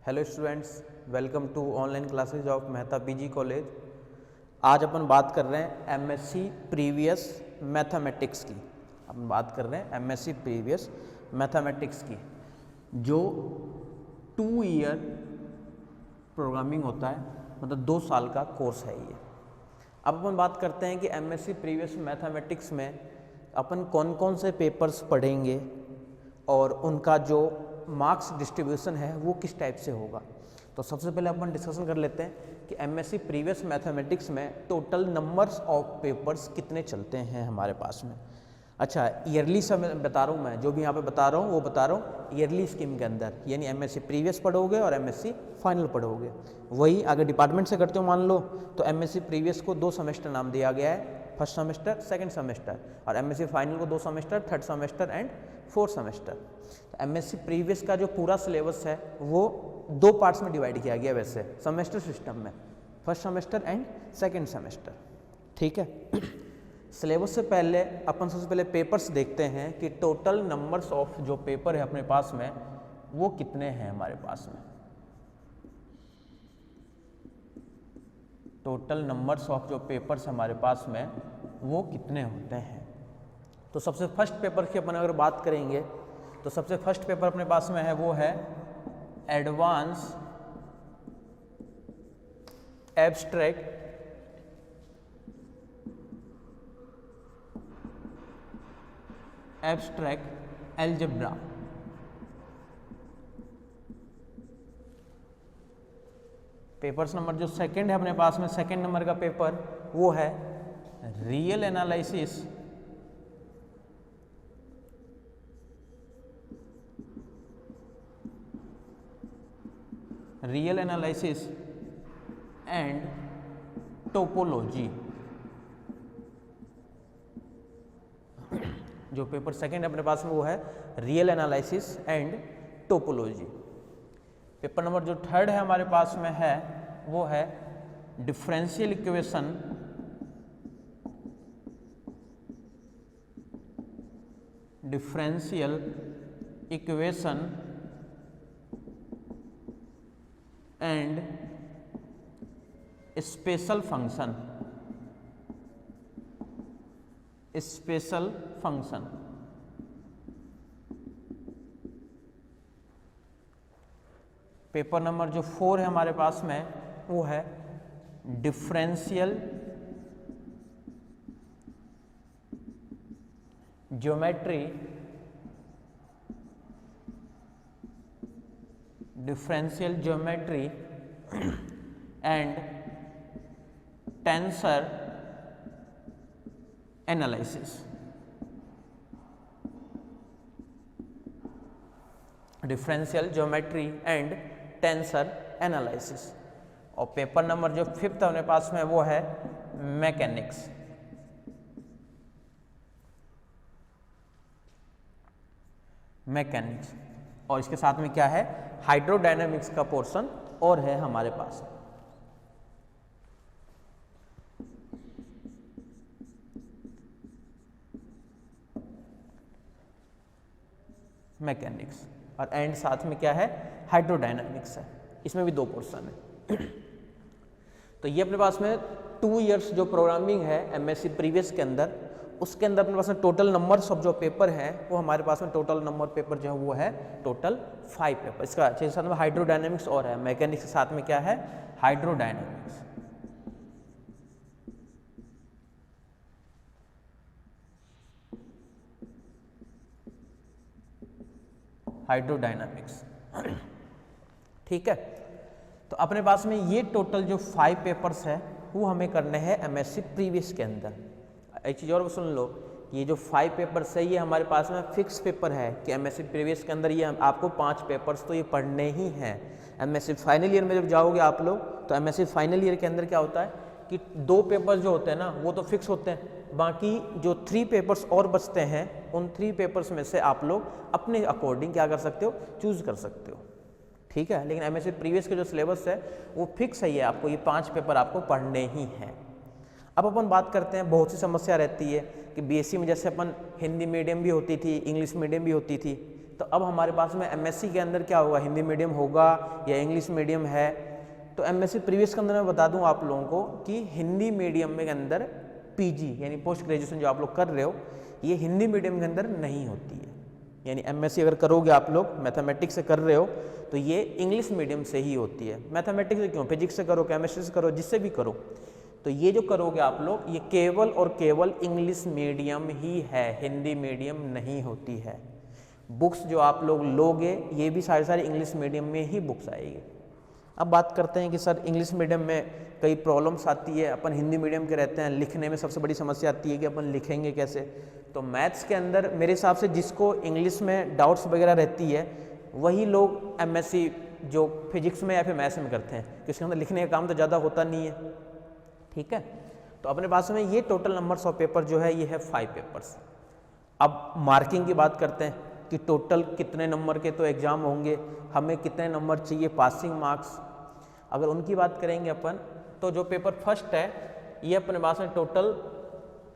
Hello students, welcome to online classes of Mehta PG college. आज अपन बात कर रहे हैं एमएससी प्रीवियस मैथमेटिक्स की। अपन बात कर रहे हैं एमएससी प्रीवियस मैथमेटिक्स की, जो 2 ईयर प्रोग्रामिंग होता है, मतलब 2 साल का कोर्स है ये। अब अपन बात करते हैं कि एमएससी प्रीवियस मैथमेटिक्स में अपन कौन कौन से पेपर्स पढ़ेंगे और उनका जो मार्क्स डिस्ट्रीब्यूशन है वो किस टाइप से होगा। तो सबसे पहले अपन डिस्कशन कर लेते हैं कि एमएससी प्रीवियस मैथमेटिक्स में टोटल नंबर्स ऑफ पेपर्स कितने चलते हैं हमारे पास में। अच्छा, ईयरली समय बता रहा हूँ मैं, जो भी यहाँ पे बता रहा हूँ वो बता रहा हूँ ईयरली स्कीम के अंदर, यानी एमएससी प्रीवियस पढ़ोगे और एमएससी फाइनल पढ़ोगे। वही अगर डिपार्टमेंट से करते हो मान लो, तो एमएससी प्रीवियस को 2 सेमेस्टर नाम दिया गया है, फर्स्ट सेमेस्टर सेकंड सेमेस्टर, और एमएससी फाइनल को 2 semester, third semester and 4th semester. तो एमएससी प्रीवियस का जो पूरा सिलेबस है वो 2 पार्ट्स में डिवाइड किया गया वैसे सेमेस्टर सिस्टम में, first semester and second semester. ठीक है। सिलेबस से पहले अपन सबसे पहले पेपर्स देखते हैं कि टोटल नंबर्स ऑफ जो पेपर है अपने पास में वो कितने हैं हमारे पास में। टोटल नंबर्स ऑफ जो पेपर्स हमारे पास में वो कितने होते हैं। तो सबसे फर्स्ट पेपर की अपन अगर बात करेंगे तो सबसे फर्स्ट पेपर अपने पास में है वो है advance abstract algebra. Papers number जो सेकंड है अपने पास में, सेकंड नंबर का पेपर वो है रियल एनालिसिस एंड टोपोलॉजी। जो पेपर सेकंड अपने पास में वो है real analysis and topology. Paper number जो थर्ड है हमारे पास में है वो है differential equation and special function. Paper number जो 4 है हमारे पास में वो है differential geometry and tensor analysis. Differential geometry and tensor analysis. और पेपर नंबर जो 5th अपने पास में वो है मैकेनिक्स। और इसके साथ में क्या है, हाइड्रोडायनामिक्स का पोर्शन और है हमारे पास। मैकेनिक्स और एंड साथ में क्या है, हाइड्रोडायनामिक्स है। इसमें भी 2 पोर्शन है। तो ये अपने पास में 2 इयर्स जो प्रोग्रामिंग है एमएससी प्रीवियस के अंदर, उसके अंदर अपने पास में टोटल नंबर्स ऑफ जो पेपर है वो हमारे पास में टोटल नंबर पेपर जो है वो है टोटल 5 पेपर। इसका साथ में हाइड्रोडायनामिक्स और है, मैकेनिक्स के साथ में क्या है, हाइड्रोडायनामिक्स। ठीक है। तो अपने पास में ये टोटल जो 5 पेपर्स है वो हमें करने हैं एमएससी प्रीवियस के अंदर। एक चीज़ और सुन लो, ये जो 5 पेपर्स है ये हमारे पास में फिक्स पेपर है कि एमएससी प्रीवियस के अंदर ये आपको 5 पेपर्स तो ये पढ़ने ही हैं। एमएससी फाइनल ईयर में जब जाओगे आप लोग, तो एमएससी फाइनल ईयर के अंदर क्या होता है कि 2 पेपर्स जो होते हैं ना वो तो फिक्स होते हैं, बाकी जो 3 पेपर्स और बचते हैं उन 3 पेपर्स में से आप लोग अपने अकॉर्डिंग क्या कर सकते हो, चूज कर सकते हो। ठीक है। लेकिन एमएससी प्रीवियस के जो सिलेबस है वो फिक्स है, आपको ये 5 पेपर आपको पढ़ने ही हैं। अब अपन बात करते हैं, बहुत सी समस्या रहती है कि बीएससी में जैसे अपन हिंदी मीडियम भी होती थी, इंग्लिश मीडियम भी होती थी, तो अब हमारे पास में एमएससी के अंदर क्या होगा, हिंदी मीडियम होगा या इंग्लिश मीडियम है। तो एमएससी प्रीवियस के अंदर मैं बता दूं आप लोगों को कि हिंदी मीडियम में के अंदर पीजी यानी पोस्ट ग्रेजुएशन जो आप लोग कर रहे हो ये हिंदी मीडियम के अंदर नहीं होती है। यानी एमएससी अगर करोगे आप लोग मैथमेटिक्स से कर रहे हो तो ये इंग्लिश मीडियम से ही होती है। मैथमेटिक्स से क्यों, फिजिक्स से करो, केमिस्ट्री से करो, जिससे भी करो, तो ये जो करोगे आप लोग ये केवल और केवल इंग्लिश मीडियम ही है, हिंदी मीडियम नहीं होती है। बुक्स जो आप लोग लोगे ये भी सारी सारी इंग्लिश मीडियम में ही बुक्स आएगी। अब बात करते हैं कि सर इंग्लिश मीडियम में कई प्रॉब्लम्स आती है, अपन हिंदी मीडियम के रहते हैं, लिखने में सबसे बड़ी समस्या आती है कि अपन लिखेंगे कैसे। तो मैथ्स के अंदर मेरे हिसाब से जिसको इंग्लिश में डाउट्स वगैरह रहती है वही लोग एमएससी जो फिजिक्स में या फिर मैथ्स में करते हैं, क्योंकि उसके अंदर लिखने का काम तो ज़्यादा होता नहीं है। ठीक है, तो अपने पास में ये टोटल नंबर्स ऑफ पेपर जो है ये है 5 पेपर्स। अब मार्किंग की बात करते हैं कि टोटल कितने नंबर के तो एग्ज़ाम होंगे, हमें कितने नंबर चाहिए पासिंग मार्क्स। अगर उनकी बात करेंगे अपन तो जो पेपर फर्स्ट है ये अपने पास में टोटल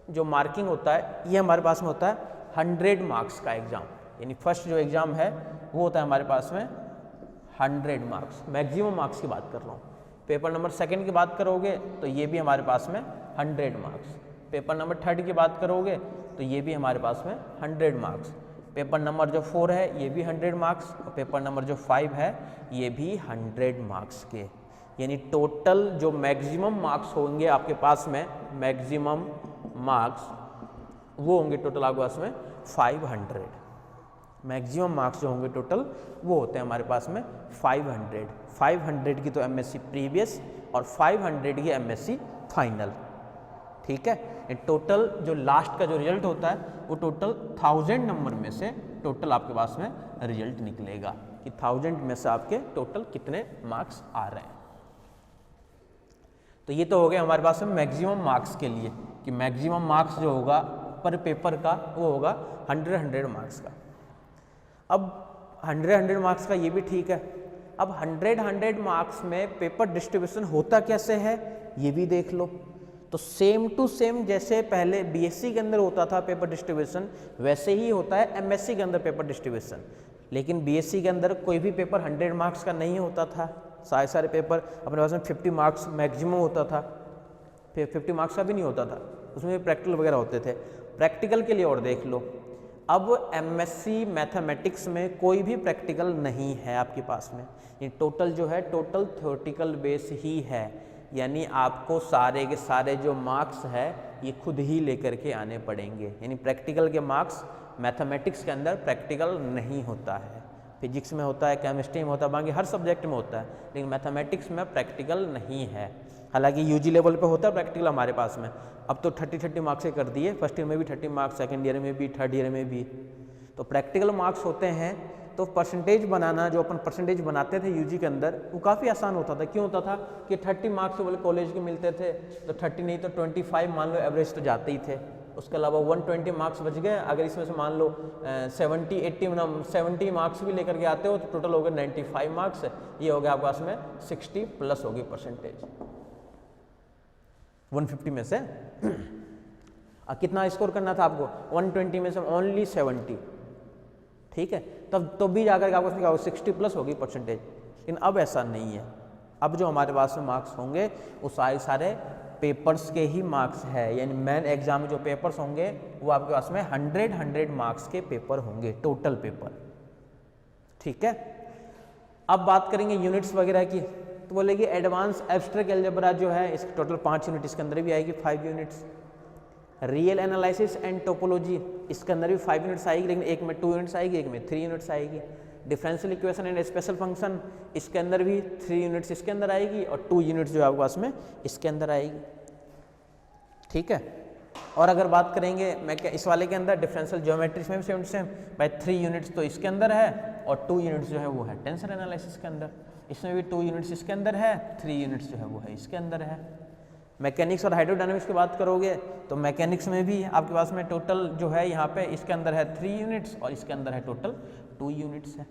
जो मार्किंग होता है ये हमारे पास में होता है 100 मार्क्स का एग्ज़ाम। यानी फर्स्ट जो एग्ज़ाम है वो होता है हमारे पास में 100 मार्क्स, मैक्सिमम मार्क्स की बात कर रहा हूँ। पेपर नंबर सेकंड की बात करोगे तो ये भी हमारे पास में 100 मार्क्स। पेपर नंबर थर्ड की बात करोगे तो ये भी हमारे पास में 100 मार्क्स। पेपर नंबर जो 4 है ये भी 100 मार्क्स और पेपर नंबर जो 5 है ये भी 100 मार्क्स के। यानी टोटल जो मैक्सिमम मार्क्स होंगे आपके पास में, मैक्सिमम मार्क्स वो होंगे टोटल आपके पास में 500। मैक्सिमम मार्क्स जो होंगे टोटल वो होते हैं हमारे पास में 500। 500 की तो एमएससी प्रीवियस और 500 की एमएससी फाइनल। ठीक है, टोटल जो लास्ट का जो रिजल्ट होता है वो टोटल 1000 नंबर में से टोटल आपके पास में रिजल्ट निकलेगा कि 1000 में से आपके टोटल कितने मार्क्स आ रहे हैं। तो ये तो हो गया हमारे पास में मैक्सिमम मार्क्स के लिए कि मैक्सिमम मार्क्स जो होगा पर पेपर का वो होगा 100 मार्क्स का। अब 100 मार्क्स का ये भी ठीक है। अब 100 मार्क्स में पेपर डिस्ट्रीब्यूशन होता कैसे है ये भी देख लो। तो सेम टू सेम जैसे पहले बीएससी के अंदर होता था पेपर डिस्ट्रीब्यूशन वैसे ही होता है एमएससी के अंदर पेपर डिस्ट्रीब्यूशन। लेकिन बीएससी के अंदर कोई भी पेपर 100 मार्क्स का नहीं होता था, सारे पेपर अपने पास में 50 मार्क्स मैक्सिमम होता था, फिर 50 मार्क्स का भी नहीं होता था, उसमें प्रैक्टिकल वगैरह होते थे। प्रैक्टिकल के लिए और देख लो, अब एमएससी मैथमेटिक्स में कोई भी प्रैक्टिकल नहीं है आपके पास में। ये टोटल जो है टोटल थ्योरेटिकल बेस ही है। यानी आपको सारे के सारे जो मार्क्स है ये खुद ही लेकर के आने पड़ेंगे। यानी प्रैक्टिकल के मार्क्स मैथमेटिक्स के अंदर प्रैक्टिकल नहीं होता है। फिजिक्स में होता है, केमिस्ट्री में होता है, बाकी हर सब्जेक्ट में होता है, लेकिन मैथमेटिक्स में प्रैक्टिकल नहीं है। हालांकि यूजी लेवल पे होता है प्रैक्टिकल हमारे पास में। अब तो 30 मार्क्स से कर दिए, फर्स्ट ईयर में भी 30 मार्क्स, सेकेंड ईयर में भी, थर्ड ईयर में भी। तो प्रैक्टिकल मार्क्स होते हैं तो परसेंटेज बनाना, जो अपन परसेंटेज बनाते थे यूजी के अंदर, वो काफ़ी आसान होता था। क्यों होता था कि 30 मार्क्स वाले कॉलेज के मिलते थे, तो 30 नहीं तो 25 मान लो एवरेज तो जाते ही थे। उसके अलावा 120 मार्क्स बच गए। अगर इसमें से मान लो 70 मार्क्स भी लेकर के आते हो तो टोटल हो गए 95 मार्क्स। ये हो गया आपके पास में 60 प्लस होगी परसेंटेज 150 में से। कितना स्कोर करना था आपको? 120 में से ओनली 70। ठीक है, तब तो भी जाकर के आपको 60 प्लस होगी परसेंटेज। लेकिन अब ऐसा नहीं है। अब जो हमारे पास में मार्क्स होंगे वो सारे पेपर्स के ही मार्क्स है। यानी मेन एग्जाम में जो पेपर्स होंगे वो आपके पास में 100 मार्क्स के पेपर होंगे, टोटल पेपर। ठीक है, अब बात करेंगे यूनिट्स वगैरह की। तो बोलेगी एडवांस एब्स्ट्रैक्ट अलजेब्रा जो है इसकी टोटल 5 यूनिट इसके अंदर भी आएगी, 5 units. Real analysis and topology इसके अंदर भी 5 यूनिट्स आएगी, लेकिन एक में 2 यूनिट्स आएगी, एक में 3 यूनिट्स आएगी। Differential equation and special function इसके अंदर भी 3 यूनिट्स इसके अंदर आएगी और 2 यूनिट्स जो है आपके पास में इसके अंदर आएगी। ठीक है, और अगर बात करेंगे मैं क्या इस वाले के अंदर डिफरेंशियल ज्योमेट्री में भी सेम भाई 3 यूनिट्स तो इसके अंदर है और 2 यूनिट्स जो है वो है टेंसर एनालिसिस के अंदर। इसमें भी 2 यूनिट्स इसके अंदर है, 3 यूनिट्स जो है वो है इसके अंदर है। मैकेनिक्स और हाइड्रोडायनामिक्स की बात करोगे तो मैकेनिक्स में भी आपके पास में टोटल जो है यहाँ पे इसके अंदर है 3 यूनिट्स और इसके अंदर है टोटल 2 यूनिट्स है।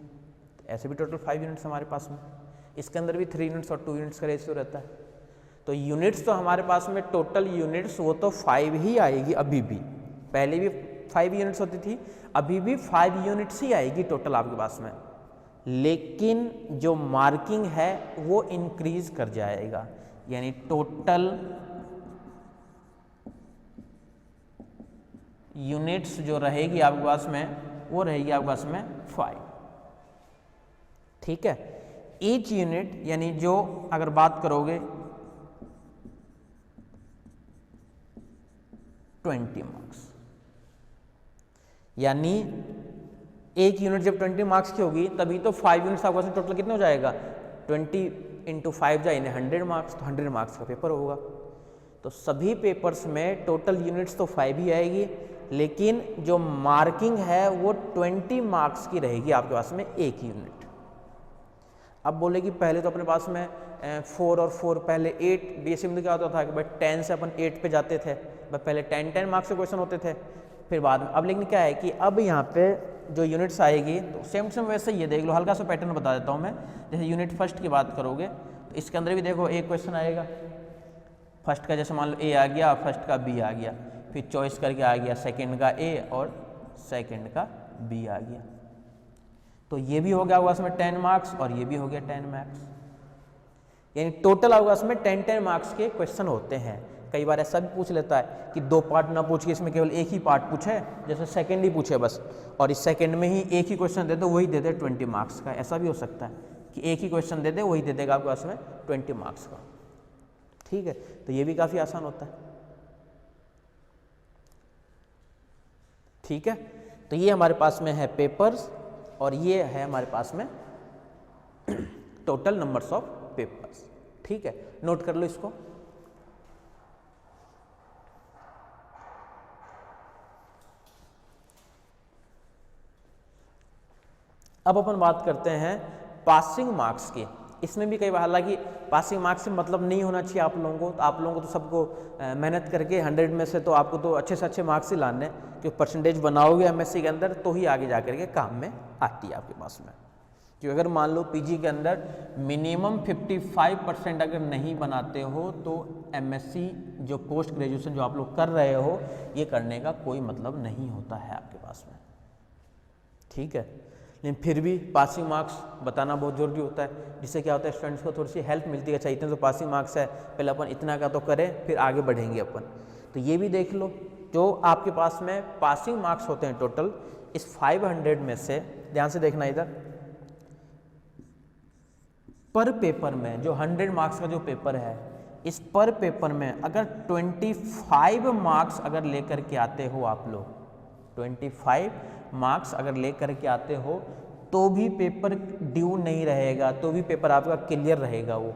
ऐसे भी टोटल 5 यूनिट्स हमारे पास में, इसके अंदर भी 3 यूनिट्स और 2 यूनिट्स का रेशियो रहता है। तो यूनिट्स तो हमारे पास में टोटल यूनिट्स वो तो 5 ही आएगी अभी भी, पहले भी 5 यूनिट्स होती थी, अभी भी 5 यूनिट्स ही आएगी टोटल आपके पास में, लेकिन जो मार्किंग है वो इंक्रीज कर जाएगा, यानी टोटल यूनिट्स जो रहेगी आपके पास में वो रहेगी आपके पास में 5। ठीक है, ईच यूनिट यानी जो अगर बात करोगे 20 मार्क्स, यानी एक यूनिट जब 20 मार्क्स की होगी तभी तो 5 यूनिट्स आपके पास टोटल कितने हो जाएगा, 20 × 5 जाए 100 मार्क्स, तो 100 मार्क्स का पेपर होगा। तो सभी पेपर्स में टोटल यूनिट्स तो 5 ही आएगी, लेकिन जो मार्किंग है वो 20 मार्क्स की रहेगी आपके पास में एक यूनिट। अब बोले कि पहले तो अपने पास में 4 और 4 पहले 8 बीएससी में क्या होता था कि भाई 10 से अपन 8 पे जाते थे, पहले 10 मार्क्स के क्वेश्चन होते थे, फिर बाद में अब लेकिन क्या है कि अब यहाँ पे जो यूनिट्स आएगी तो सेम टू सेम वैसे ये देख लो, हल्का सा पैटर्न बता देता हूँ मैं। जैसे यूनिट फर्स्ट की बात करोगे तो इसके अंदर भी देखो एक क्वेश्चन आएगा फर्स्ट का, जैसे मान लो ए आ गया, फर्स्ट का बी आ गया, फिर चॉइस करके आ गया सेकंड का ए और सेकंड का बी आ गया, तो ये भी हो गया होगा उसमें 10 मार्क्स और ये भी हो गया 10 मार्क्स, यानी टोटल होगा उसमें 10 मार्क्स के क्वेश्चन होते हैं। कई बार ऐसा भी पूछ लेता है कि 2 पार्ट ना पूछ के इसमें केवल एक ही पार्ट पूछे, जैसे सेकंड ही पूछे बस, और इस सेकंड में ही एक ही क्वेश्चन दे दो, वही दे दे 20 मार्क्स का। ऐसा भी हो सकता है कि एक ही क्वेश्चन दे दे, वही दे देगा आपके पास में 20 मार्क्स का। ठीक है, तो ये भी काफ़ी आसान होता है। ठीक है, तो ये हमारे पास में है पेपर्स और ये है हमारे पास में टोटल नंबर्स ऑफ पेपर्स। ठीक है, नोट कर लो इसको। अब अपन बात करते हैं पासिंग मार्क्स की। इसमें भी कई बार, हालांकि पासिंग मार्क्स से मतलब नहीं होना चाहिए आप लोगों को, तो आप लोगों को तो सबको मेहनत करके 100 में से तो आपको तो अच्छे से अच्छे मार्क्स ही लाने, जो परसेंटेज बनाओगे एमएससी के अंदर तो ही आगे जा करके काम में आती है आपके पास में। क्योंकि अगर मान लो पीजी के अंदर मिनिमम 55% अगर नहीं बनाते हो तो एमएससी जो पोस्ट ग्रेजुएशन जो आप लोग कर रहे हो ये करने का कोई मतलब नहीं होता है आपके पास में। ठीक है, लेकिन फिर भी पासिंग मार्क्स बताना बहुत ज़रूरी होता है, जिससे क्या होता है स्टूडेंट्स को थोड़ी सी हेल्प मिलती है। अच्छा इतने तो पासिंग मार्क्स है, पहले अपन इतना का तो करें फिर आगे बढ़ेंगे अपन। तो ये भी देख लो, जो आपके पास में पासिंग मार्क्स होते हैं टोटल इस 500 में से, ध्यान से देखना इधर, पर पेपर में जो 100 मार्क्स का जो पेपर है, इस पर पेपर में अगर 25 मार्क्स अगर लेकर के आते हो आप लोग, 25 मार्क्स अगर लेकर के आते हो तो भी पेपर ड्यू नहीं रहेगा, तो भी पेपर आपका क्लियर रहेगा। वो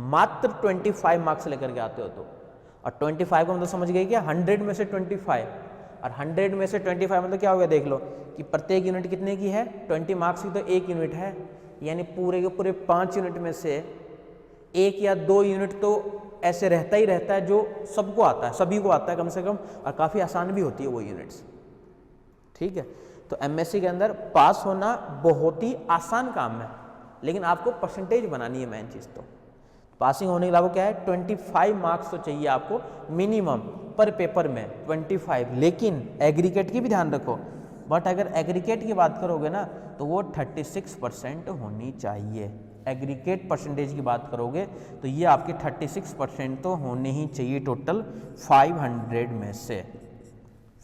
मात्र 25 मार्क्स लेकर के आते हो तो, और 25 को मतलब समझ गए क्या, 100 में से 25, और 100 में से 25 मतलब क्या हो गया, देख लो कि प्रत्येक यूनिट कितने की है, 20 मार्क्स की तो एक यूनिट है, यानी पूरे के पूरे 5 यूनिट में से 1 या 2 यूनिट तो ऐसे रहता ही रहता है जो सबको आता है, सभी को आता है कम से कम, और काफ़ी आसान भी होती है वो यूनिट्स। ठीक है, तो एमएससी के अंदर पास होना बहुत ही आसान काम है, लेकिन आपको परसेंटेज बनानी है मेन चीज़। तो पासिंग होने के लिए क्या है, 25 मार्क्स तो चाहिए आपको मिनिमम पर पेपर में 25, लेकिन एग्रीगेट की भी ध्यान रखो, बट अगर एग्रीगेट की बात करोगे ना तो वो 36% होनी चाहिए। एग्रीगेट परसेंटेज की बात करोगे तो ये आपके 36% तो होने ही चाहिए टोटल 500 में से,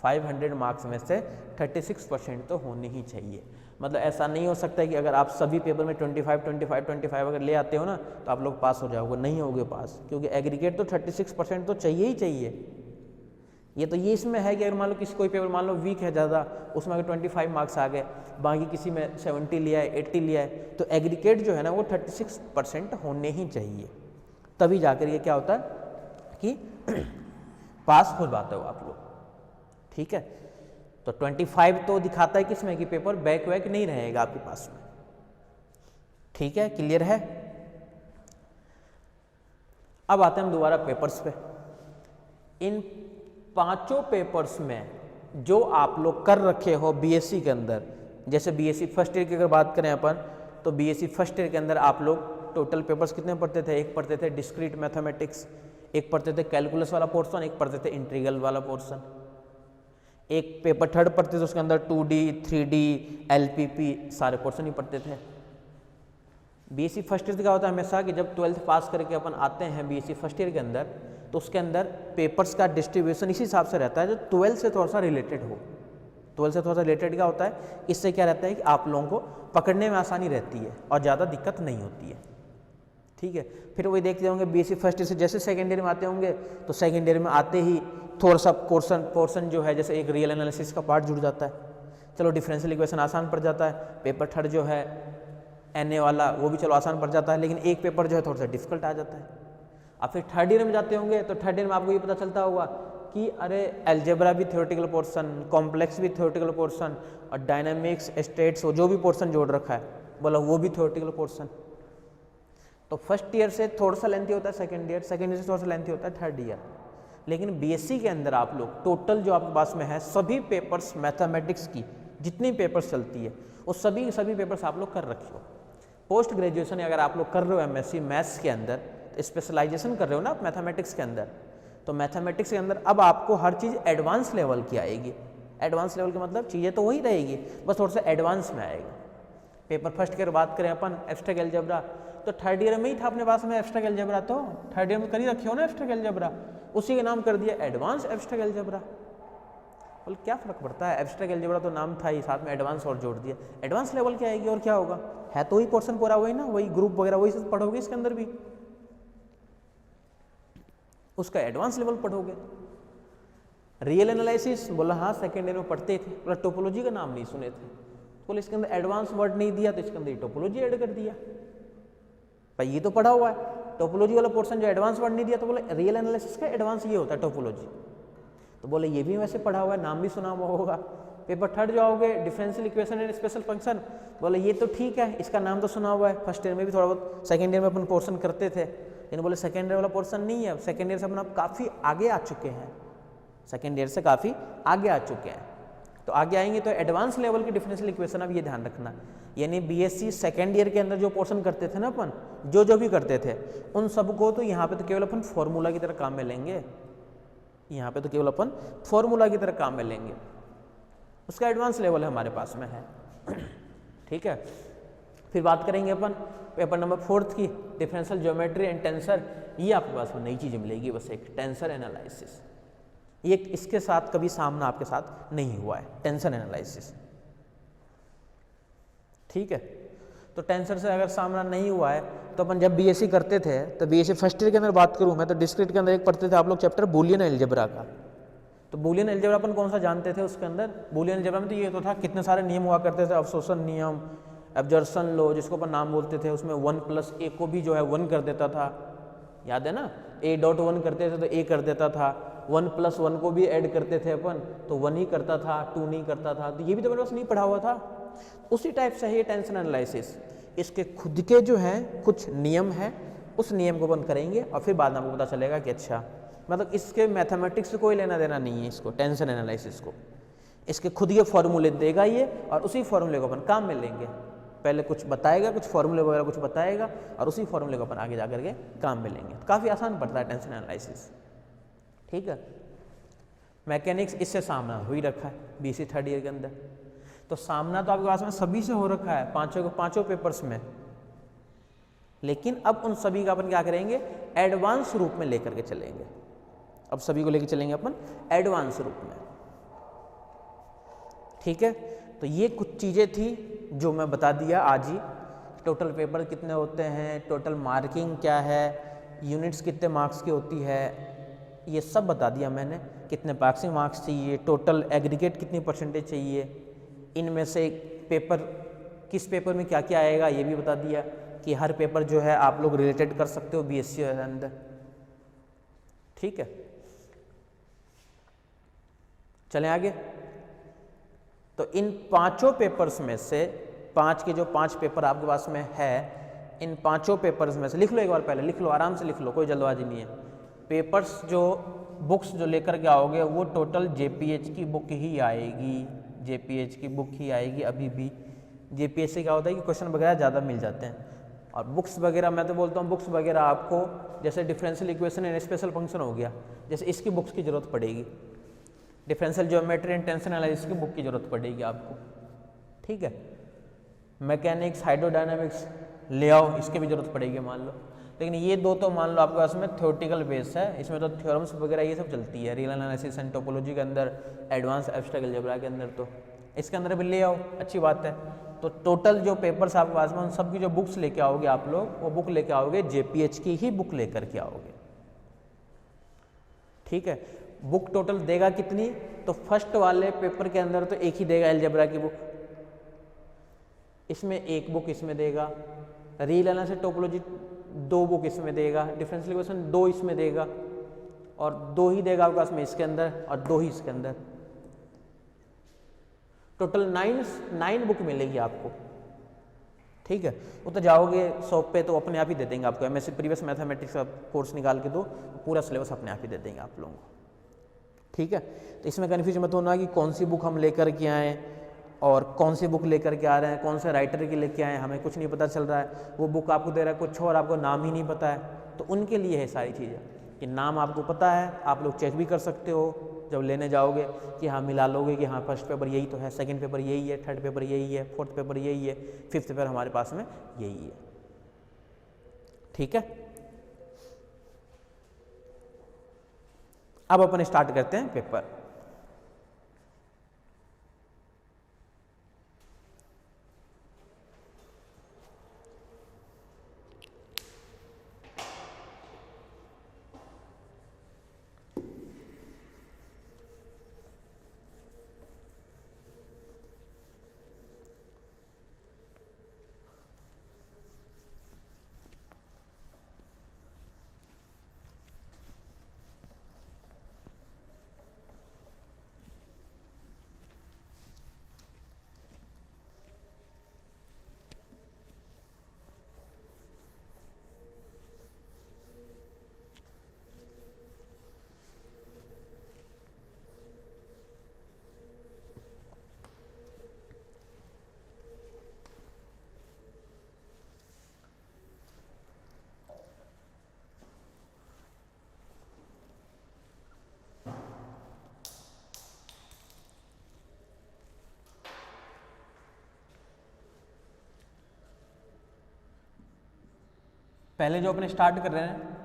500 मार्क्स में से 36% तो होने ही चाहिए। मतलब ऐसा नहीं हो सकता है कि अगर आप सभी पेपर में 25 अगर ले आते हो ना तो आप लोग पास हो जाओगे, नहीं होगे पास, क्योंकि एग्रीगेट तो 36% तो चाहिए ही चाहिए। ये तो ये इसमें है कि अगर मान लो किसी कोई पेपर मान लो वीक है ज़्यादा, उसमें अगर 25 मार्क्स आ गए, बाकी किसी में 70 लिया है, 80 लिया है, तो एग्रीगेट जो है ना वो 36% होने ही चाहिए, तभी जाकर ये क्या होता है कि पास हो जाते हो आप लोग। ठीक है, तो 25 तो दिखाता है किसमें कि पेपर बैक वैक नहीं रहेगा आपके पास में। ठीक है, क्लियर है। अब आते हैं हम दोबारा पेपर्स पे। इन 5 पेपर्स में जो आप लोग कर रखे हो बीएससी के अंदर, जैसे बीएससी फर्स्ट ईयर की अगर बात करें अपन, तो बीएससी फर्स्ट ईयर के अंदर आप लोग टोटल पेपर्स कितने पढ़ते थे, एक पढ़ते थे डिस्क्रीट मैथमेटिक्स, एक पढ़ते थे कैलकुलस वाला पोर्शन, एक पढ़ते थे इंटीग्रल वाला पोर्शन। एक पेपर थर्ड पढ़ते थे उसके अंदर 2D 3D LPP सारे पोर्शन ही पढ़ते थे। बीएससी फर्स्ट ईयर क्या होता है हमेशा कि जब 12th पास करके अपन आते हैं बीएससी फर्स्ट ईयर के अंदर, तो उसके अंदर पेपर्स का डिस्ट्रीब्यूशन इसी हिसाब से रहता है जो 12th से थोड़ा सा रिलेटेड हो। 12th से थोड़ा सा रिलेटेड क्या होता है, इससे क्या रहता है कि आप लोगों को पकड़ने में आसानी रहती है और ज़्यादा दिक्कत नहीं होती है। ठीक है, फिर वही देखते होंगे बीएससी फर्स्ट ईयर से जैसे सेकेंड ईयर में आते होंगे तो सेकेंड ईयर में आते ही थोड़ा सा पोर्शन जो है जैसे एक रियल एनालिसिस का पार्ट जुड़ जाता है। चलो डिफरेंशियल इक्वेशन आसान पड़ जाता है, पेपर थर्ड जो है NA वाला वो भी चलो आसान पड़ जाता है, लेकिन एक पेपर जो है थोड़ा सा डिफिकल्ट आ जाता है। अब फिर थर्ड ईयर में जाते होंगे तो थर्ड ईयर में आपको ये पता चलता होगा कि अरे अलजेब्रा भी थ्योरेटिकल पोर्शन, कॉम्प्लेक्स भी थ्योरेटिकल पोर्शन और डायनामिक्स स्टेट्स जो भी पोर्शन जोड़ रखा है बोला वो भी थ्योरेटिकल पोर्शन। तो फर्स्ट ईयर से थोड़ा सा लेंथी होता है सेकंड ईयर से थोड़ा सा लेंथी होता है थर्ड ईयर। लेकिन बीएससी के अंदर आप लोग टोटल जो आपके पास में है सभी पेपर्स मैथमेटिक्स की जितनी पेपर्स चलती है वो सभी पेपर्स आप लोग कर रखे हो। पोस्ट ग्रेजुएशन अगर आप लोग कर रहे हो एमएससी मैथ्स के अंदर, स्पेशलाइजेशन कर रहे हो ना आप मैथमेटिक्स के अंदर, तो मैथमेटिक्स के अंदर अब आपको हर चीज़ एडवांस लेवल की आएगी। एडवांस लेवल का मतलब चीज़ें तो वही रहेगी, बस थोड़ा सा एडवांस में आएगा। पेपर फर्स्ट की बात करें अपन एब्स्ट्रैक्ट अलजेब्रा, तो थर्ड ईयर में ही था अपने पास में एब्स्ट्रैक्ट अलजेब्रा, तो थर्ड ईयर में कर ही रखे हो ना एब्स्ट्रैक्ट अलजेब्रा, उसी का नाम कर दिया एडवांस एब्स्ट्रैक्ट अलजेब्रा। बोल क्या फ़र्क पड़ता है, एब्स्ट्रैक्ट अलजेब्रा तो नाम था ही, साथ में एडवांस और जोड़ दिया। एडवांस लेवल क्या आएगी और क्या होगा, है तो वही पोर्शन पूरा वही ना, वही ग्रुप वगैरह वही सब पढ़ोगे इसके अंदर भी, उसका एडवांस लेवल पढ़ोगे। रियल एनालिसिस बोला हाँ सेकेंड ईयर में पढ़ते थे, बोला टोपोलॉजी का नाम नहीं सुने थे, बोले इसके अंदर एडवांस वर्ड नहीं दिया तो इसके अंदर टोपोलॉजी ऐड कर दिया। भाई ये तो पढ़ा हुआ है, टोपोलॉजी वाला पोर्शन जो एडवांस वर्ड नहीं दिया तो बोले रियल एनालिसिस का एडवांस ये होता है टोपोलॉजी, तो बोले ये भी वैसे पढ़ा हुआ है, नाम भी सुना हुआ होगा। पेपर थर्ड जो आओगे differential equation and special function, बोले ये तो ठीक है, इसका नाम तो सुना हुआ है, फर्स्ट ईयर में भी थोड़ा बहुत, सेकेंड ईयर में अपन पोर्शन करते थे, लेकिन बोले सेकेंड ईयर वाला पोर्शन नहीं है, सेकेंड ईयर से अपन अब काफ़ी आगे आ चुके हैं, सेकेंड ईयर से काफ़ी आगे आ चुके हैं। तो आगे आएंगे तो एडवांस लेवल की डिफरेंशियल इक्वेशन, अब ये ध्यान रखना, यानी बीएससी सेकेंड ईयर के अंदर जो पोर्शन करते थे ना अपन, जो भी करते थे उन सबको तो यहाँ पे तो केवल अपन फॉर्मूला की तरह काम में लेंगे, यहाँ पे तो केवल अपन फॉर्मूला की तरह काम में लेंगे, उसका एडवांस लेवल हमारे पास में है। ठीक है, फिर बात करेंगे अपन पेपर नंबर 4 की डिफरेंशियल ज्योमेट्री एंड टेंसर। ये आपके पास में नई चीज़ मिलेगी, बस एक टेंसर एनालिसिस, ये इसके साथ कभी सामना आपके साथ नहीं हुआ है, टेंसर एनालिसिस। ठीक है, तो टेंसर से अगर सामना नहीं हुआ है तो अपन जब बीएससी करते थे तो बीएससी फर्स्ट ईयर के अंदर बात करूं मैं तो डिस्क्रीट के अंदर एक पढ़ते थे आप लोग चैप्टर बूलियन अलजेब्रा का। तो बूलियन अलजेब्रा अपन कौन सा जानते थे उसके अंदर, बूलियन अलजेब्रा में तो ये तो था कितने सारे नियम हुआ करते थे, अवशोषण नियम, एब्जॉर्प्शन लॉ जिसको अपन नाम बोलते थे, उसमें 1+a को भी जो है 1 कर देता था, याद है ना, a.1 करते थे तो a कर देता था, 1+1 को भी ऐड करते थे अपन तो 1 ही करता था, 2 नहीं करता था, तो ये भी तो मेरे पास नहीं पढ़ा हुआ था। उसी टाइप से है ये टेंसर एनालिसिस, इसके खुद के जो हैं कुछ नियम हैं, उस नियम को अपन करेंगे और फिर बाद में आपको पता चलेगा कि अच्छा मतलब इसके मैथमेटिक्स से कोई लेना देना नहीं है, इसको टेंसर एनालिसिस को इसके खुद के फॉर्मूले देगा ये और उसी फॉर्मूले को अपन काम में लेंगे, पहले कुछ बताएगा, कुछ फॉर्मूले वगैरह कुछ बताएगा और उसी फॉर्मूले को अपन आगे जा करके काम में लेंगे। तो काफ़ी आसान पड़ता है टेंसर एनालिसिस। ठीक है, मैकेनिक्स इससे सामना हो ही रखा है बीएससी थर्ड ईयर के अंदर, तो सामना तो आपके पास में सभी से हो रखा है पांचों पेपर्स में, लेकिन अब उन सभी का अपन क्या करेंगे एडवांस रूप में लेकर के चलेंगे, अब सभी को लेकर चलेंगे अपन एडवांस रूप में। ठीक है, तो ये कुछ चीज़ें थी जो मैं बता दिया आज ही, टोटल पेपर कितने होते हैं, टोटल मार्किंग क्या है, यूनिट्स कितने मार्क्स की होती है, ये सब बता दिया मैंने, कितने पासिंग मार्क्स चाहिए, टोटल एग्रीगेट कितनी परसेंटेज चाहिए, इनमें से पेपर किस पेपर में क्या क्या आएगा ये भी बता दिया कि हर पेपर जो है आप लोग रिलेटेड कर सकते हो बीएससी के अंदर। ठीक है, चलें आगे। तो इन पांचों पेपर्स में से 5 के जो 5 पेपर आपके पास में है, इन पांचों पेपर्स में से लिख लो, एक बार पहले लिख लो, आराम से लिख लो, कोई जल्दबाजी नहीं है। पेपर्स जो बुक्स जो लेकर के आओगे वो टोटल जेपीएच की बुक ही आएगी, जेपीएच की बुक ही आएगी। अभी भी जेपीएच से क्या होता है कि क्वेश्चन वगैरह ज़्यादा मिल जाते हैं, और बुक्स वगैरह मैं तो बोलता हूँ बुक्स वगैरह आपको जैसे differential equation and special function हो गया, जैसे इसकी बुक्स की ज़रूरत पड़ेगी, differential geometry and tension analysis की बुक की जरूरत पड़ेगी आपको, ठीक है। मैकेनिक्स, हाइड्रोडायनामिक्स ले आओ, इसकी भी जरूरत पड़ेगी मान लो। लेकिन ये दो तो मान लो आपके पास में थ्योरेटिकल बेस है, इसमें तो थ्योरम्स वगैरह ये सब चलती है, रियल एनालिसिस एंड टोपोलॉजी के अंदर, एडवांस एब्स्ट्रैक्ट अलजेब्रा के अंदर, तो इसके अंदर भी ले आओ, अच्छी बात है। तो टोटल जो पेपर्स आपके पास में उन सब की जो बुक्स लेके आओगे आप लोग, वो बुक लेके आओगे JPH की ही बुक लेकर के आओगे, ठीक है। बुक टोटल देगा कितनी, तो फर्स्ट वाले पेपर के अंदर तो एक ही देगा अलजेब्रा की बुक, इसमें एक बुक इसमें देगा, रियल एनालिसिस टोपोलॉजी 2 बुक इसमें देगा, डिफरेंशियल इक्वेशन 2 इसमें देगा, और 2 ही देगा आपके पास में इसके अंदर, और 2 ही इसके अंदर। टोटल 9 बुक मिलेगी आपको, ठीक है। वो तो जाओगे शॉप पे तो अपने आप ही दे देंगे आपको, MSc प्रीवियस मैथमेटिक्स का कोर्स निकाल के दो, पूरा सिलेबस अपने आप ही दे देंगे आप लोगों को, ठीक है। तो इसमें कन्फ्यूजन मत होना कि कौन सी बुक हम लेकर के आएँ और कौन सी बुक लेकर के आ रहे हैं, कौन से राइटर की लेके आए हैं, हमें कुछ नहीं पता चल रहा है। वो बुक आपको दे रहा है कुछ और, आपको नाम ही नहीं पता है, तो उनके लिए है सारी चीज़ें कि नाम आपको पता है, आप लोग चेक भी कर सकते हो जब लेने जाओगे कि हाँ मिला लोगे कि हाँ फर्स्ट पेपर यही तो है, सेकंड पेपर यही है, थर्ड पेपर यही है, फोर्थ पेपर यही है, फिफ्थ पेपर हमारे पास में यही है, ठीक है। अब अपन स्टार्ट करते हैं पेपर। पहले जो अपने स्टार्ट कर रहे हैं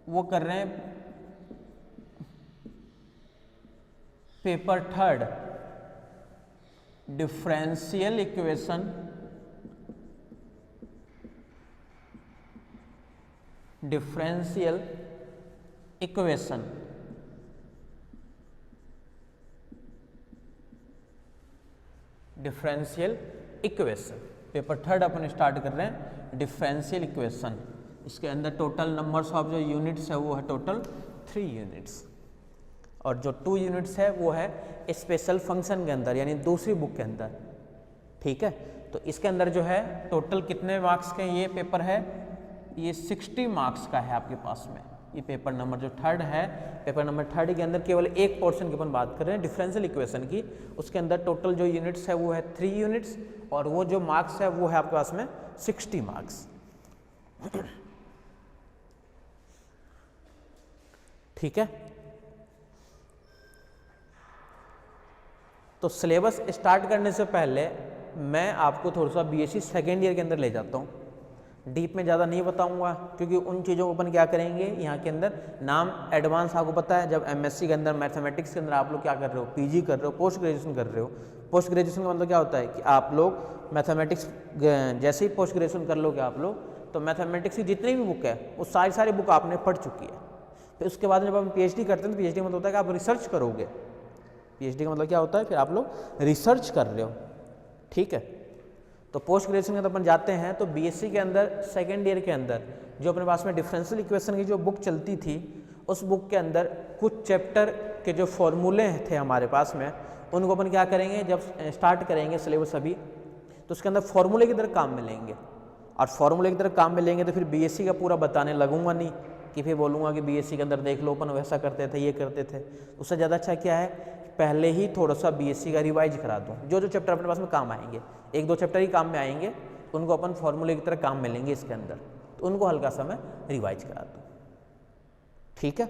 वो कर रहे हैं paper third, differential equation, differential equation, differential equation. Paper third अपन स्टार्ट कर रहे हैं डिफरेंशियल इक्वेशन। इसके अंदर टोटल नंबर्स ऑफ जो यूनिट्स है वो है टोटल 3 यूनिट्स, और जो 2 यूनिट्स है वो है स्पेशल फंक्शन के अंदर, यानी दूसरी बुक के अंदर, ठीक है। तो इसके अंदर जो है टोटल कितने मार्क्स के ये पेपर है, ये 60 मार्क्स का है आपके पास में। ये पेपर नंबर जो थर्ड है, पेपर नंबर थर्ड के अंदर केवल एक पोर्शन की अपन बात कर रहे हैं डिफरेंशियल इक्वेशन की। उसके अंदर टोटल जो यूनिट्स है वो है 3 यूनिट्स, और वो जो मार्क्स है वो है आपके पास में 60 मार्क्स, ठीक है। तो सिलेबस स्टार्ट करने से पहले मैं आपको थोड़ा सा BSc सेकेंड ईयर के अंदर ले जाता हूँ। डीप में ज़्यादा नहीं बताऊंगा, क्योंकि उन चीज़ों को अपन क्या करेंगे यहाँ के अंदर, नाम एडवांस आपको पता है। जब MSc के अंदर मैथमेटिक्स के अंदर आप लोग क्या कर रहे हो, PG कर रहे हो, पोस्ट ग्रेजुएशन कर रहे हो। पोस्ट ग्रेजुएशन का मतलब क्या होता है कि आप लोग मैथमेटिक्स जैसे ही पोस्ट ग्रेजुएशन कर लोगे आप लोग, तो मैथमेटिक्स की जितनी भी बुक है वो सारी बुक आपने पढ़ चुकी है। फिर उसके बाद जब हम PhD करते हैं तो PhD का मतलब होता है कि आप रिसर्च करोगे। PhD का मतलब क्या होता है, फिर आप लोग रिसर्च कर रहे हो, ठीक है। तो पोस्ट ग्रेजुएशन में तो अपन जाते हैं, तो BSc के अंदर सेकेंड ईयर के अंदर जो अपने पास में डिफरेंशियल इक्वेशन की जो बुक चलती थी, उस बुक के अंदर कुछ चैप्टर के जो फॉर्मूले थे हमारे पास में, उनको अपन क्या करेंगे, जब स्टार्ट करेंगे सिलेबस अभी, तो उसके अंदर फॉर्मूले की तरह काम मिलेंगे। और फॉर्मूले की तरह काम मिलेंगे तो फिर BSc का पूरा बताने लगूंगा नहीं कि फिर बोलूँगा कि BSc के अंदर देख लो अपन वैसा करते थे, ये करते थे। उससे ज़्यादा अच्छा क्या है, पहले ही थोड़ा सा BSc का रिवाइज करा दूँ। जो चैप्टर अपने पास में काम आएंगे, 1-2 चैप्टर ही काम में आएंगे, उनको अपन फॉर्मूले की तरह काम मिलेंगे इसके अंदर, तो उनको हल्का सा मैं रिवाइज करा दूँ, ठीक है।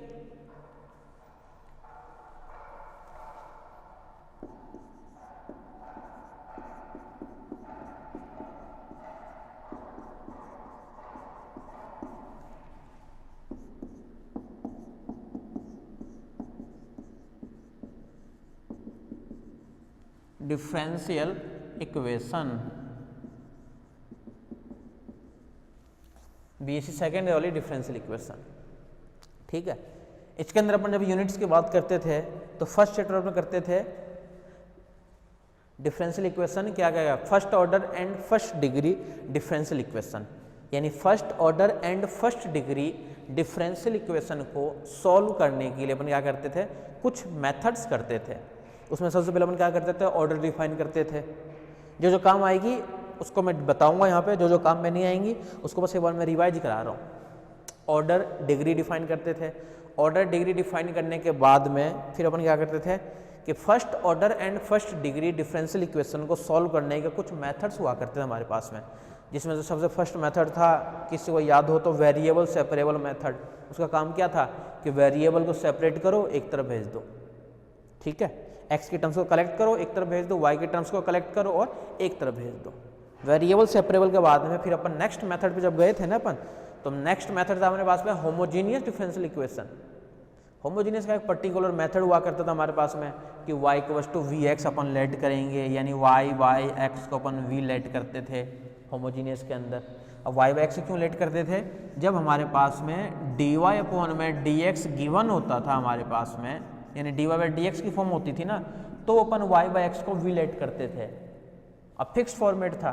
डिफरेंशियल इक्वेशन, बीएससी सेकेंड वाली डिफरेंशियल इक्वेशन। ठीक है, इसके अंदर अपन जब यूनिट्स की बात करते थे तो फर्स्ट चैप्टर में करते थे डिफरेंशियल इक्वेशन क्या क्या, first order and first degree differential equation, यानी first order and first degree differential equation को सॉल्व करने के लिए अपन क्या करते थे, कुछ मेथड्स करते थे। उसमें सबसे पहले अपन क्या करते थे, ऑर्डर डिफाइन करते थे। जो काम आएगी उसको मैं बताऊंगा यहाँ पे, जो काम में नहीं आएंगी उसको बस एक बार मैं रिवाइज करा रहा हूँ। ऑर्डर डिग्री डिफाइन करते थे। ऑर्डर डिग्री डिफाइन करने के बाद में फिर अपन क्या करते थे कि first order and first degree differential equation को सॉल्व करने के कुछ मेथड्स हुआ करते थे हमारे पास में, जिसमें से सबसे फर्स्ट मेथड था, किसी को याद हो तो वेरिएबल सेपरेबल मेथड। उसका काम क्या था कि वेरिएबल को सेपरेट करो, एक तरफ भेज दो। ठीक है, एक्स की टर्म्स को कलेक्ट करो, एक तरफ भेज दो, वाई के टर्म्स को कलेक्ट करो और एक तरफ भेज दो। वेरिएबल सेपरेबल के बाद में फिर अपन नेक्स्ट मेथड पे जब गए थे ना अपन, तो नेक्स्ट मेथड था हमारे पास में होमोजीनियस डिफरेंशियल इक्वेशन। होमोजीनियस का एक पर्टिकुलर मेथड हुआ करता था हमारे पास में कि y equals to v x अपन लेट करेंगे, यानी y x को अपन v लेट करते थे होमोजीनियस के अंदर। अब y x क्यों लेट करते थे, जब हमारे पास में dy अपॉन में dx गिवन होता था हमारे पास में, यानी dy बाई dx की फॉर्म होती थी ना, तो अपन y बाई x को v लेट करते थे। अब फिक्स फॉर्मेट था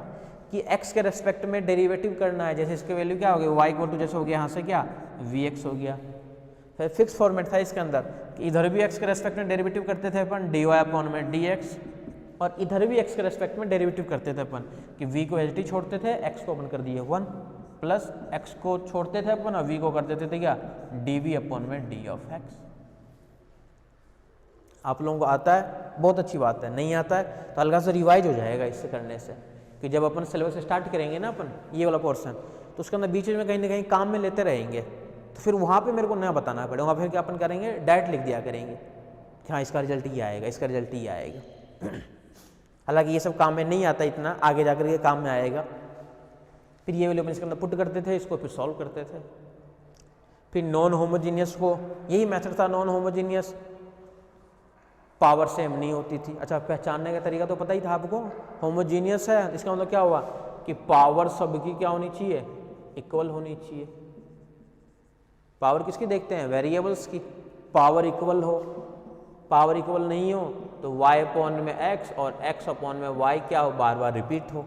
कि x के रेस्पेक्ट में डेरिवेटिव करना है, जैसे इसके वैल्यू क्या हो गई, y इक्वल टू जैसे हो गया यहाँ से क्या vx हो गया। फिर फिक्स फॉर्मेट था इसके अंदर कि इधर भी x के रेस्पेक्ट में डेरिवेटिव करते थे अपन dy अपॉन में dx, और इधर भी x के रेस्पेक्ट में डेरिवेटिव करते थे अपन कि v को एच डी छोड़ते थे, x को अपन कर दिए 1 प्लस x को छोड़ते थे अपन और v को कर देते थे क्या dv अपॉन में d ऑफ x। आप लोगों को आता है, बहुत अच्छी बात है, नहीं आता है तो हल्का सा रिवाइज हो जाएगा इससे करने से, कि जब अपन सिलेबस स्टार्ट करेंगे ना अपन ये वाला पोर्शन, तो उसके अंदर बीच में कहीं ना कहीं काम में लेते रहेंगे, तो फिर वहाँ पे मेरे को नया बताना पड़ेगा। फिर क्या अपन करेंगे, डायरेक्ट लिख दिया करेंगे कि हाँ इसका रिजल्ट ये आएगा, इसका रिजल्ट ये आएगा। हालांकि ये सब काम में नहीं आता इतना, आगे जाकर के काम में आएगा। फिर ये वाले अपन इसके अंदर पुट करते थे, इसको फिर सॉल्व करते थे। फिर नॉन होमोजीनियस को, यही मेथड था नॉन होमोजीनियस, पावर सेम नहीं होती थी। अच्छा, पहचानने का तरीका तो पता ही था आपको, होमोजीनियस है इसका मतलब क्या हुआ कि पावर सबकी क्या होनी चाहिए, इक्वल होनी चाहिए। पावर किसकी देखते हैं, वेरिएबल्स की। पावर इक्वल हो, पावर इक्वल नहीं हो तो y अपॉन में x और x अपॉन में y क्या हो, बार बार रिपीट हो।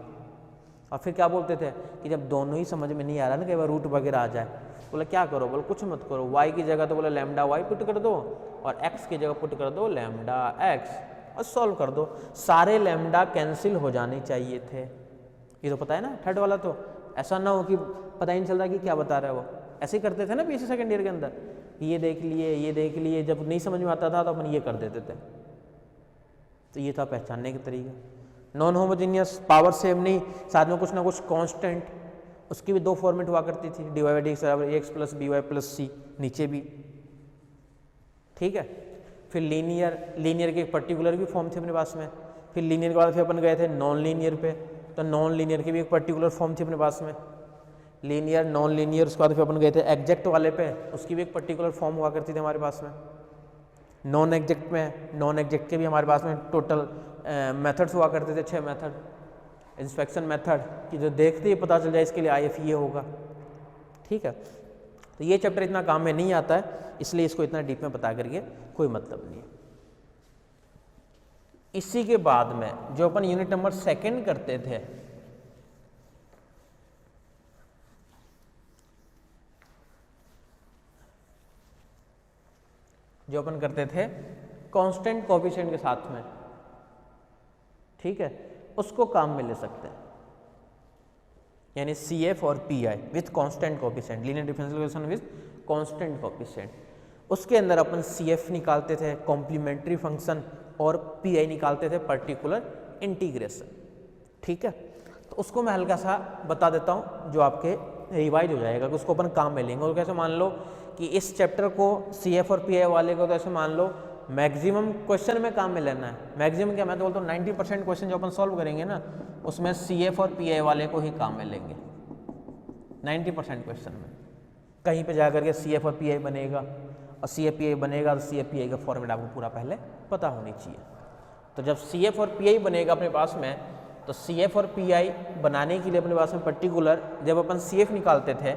और फिर क्या बोलते थे कि जब दोनों ही समझ में नहीं आ रहा ना, कई बार रूट वगैरह आ जाए, बोले क्या करो, बोले कुछ मत करो, y की जगह तो बोले लैम्डा y पुट कर दो और x की जगह पुट कर दो लैम्डा x और सॉल्व कर दो। सारे लैम्डा कैंसिल हो जाने चाहिए थे। ये तो पता है ना थर्ड वाला, तो ऐसा ना हो कि पता ही नहीं चल रहा कि क्या बता रहा है वो। ऐसे ही करते थे ना बीएससी सेकेंड ईयर के अंदर, ये देख लिए ये देख लिए, जब नहीं समझ में आता था तो अपन ये कर देते थे। तो ये था पहचानने का तरीका। नॉन होमोजीनियस, पावर सेम नहीं, साथ में कुछ ना कुछ कांस्टेंट, उसकी भी दो फॉर्मेट हुआ करती थी, D Y by D X बराबर X plus B Y plus C, नीचे भी। ठीक है, फिर लीनियर, लीनियर के एक पर्टिकुलर भी फॉर्म थे अपने पास में। फिर लीनियर के बाद फिर अपन गए थे नॉन लीनियर पे, तो नॉन लीनियर की भी एक पर्टिकुलर फॉर्म थी अपने पास में। लीनियर, नॉन लीनियर, उसके बाद फिर अपन गए थे एग्जैक्ट वाले पे, उसकी भी एक पर्टिकुलर फॉर्म हुआ करती थी हमारे पास में। नॉन एग्जैक्ट में, नॉन एग्जैक्ट के भी हमारे पास में टोटल मेथड्स हुआ करते थे, 6 मेथड। इंस्पेक्शन मेथड कि जो देखते ही पता चल जाए इसके लिए IF ये होगा। ठीक है, तो ये चैप्टर इतना काम में नहीं आता है, इसलिए इसको इतना डीप में बता करके कोई मतलब नहीं है। इसी के बाद में जो अपन यूनिट नंबर 2 करते थे, जो अपन करते थे कांस्टेंट कोएफिशिएंट के साथ में, ठीक है, उसको काम में ले सकते हैं, यानी CF और PI with constant coefficient, linear differential equation with constant coefficient. उसके अंदर अपन CF निकालते थे कॉम्प्लीमेंट्री फंक्शन और PI निकालते थे पर्टिकुलर इंटीग्रेशन। ठीक है, तो उसको मैं हल्का सा बता देता हूँ जो आपके रिवाइज हो जाएगा कि उसको अपन काम में लेंगे। और कैसे, मान लो कि इस चैप्टर को CF और PI वाले को तो ऐसे मान लो मैक्सिमम क्वेश्चन में काम में लेना है। मैक्सिमम क्या, मैं तो बोलता हूँ 90% क्वेश्चन जो अपन सॉल्व करेंगे ना, उसमें CF और PI वाले को ही काम में लेंगे। 90% क्वेश्चन में कहीं पे जाकर के CF और PI बनेगा, और CF PI बनेगा तो CF PI का फॉर्मूला आपको पूरा पहले पता होनी चाहिए। तो जब CF और PI बनेगा अपने पास में, तो CF और PI बनाने के लिए अपने पास में पर्टिकुलर जब अपन CF निकालते थे,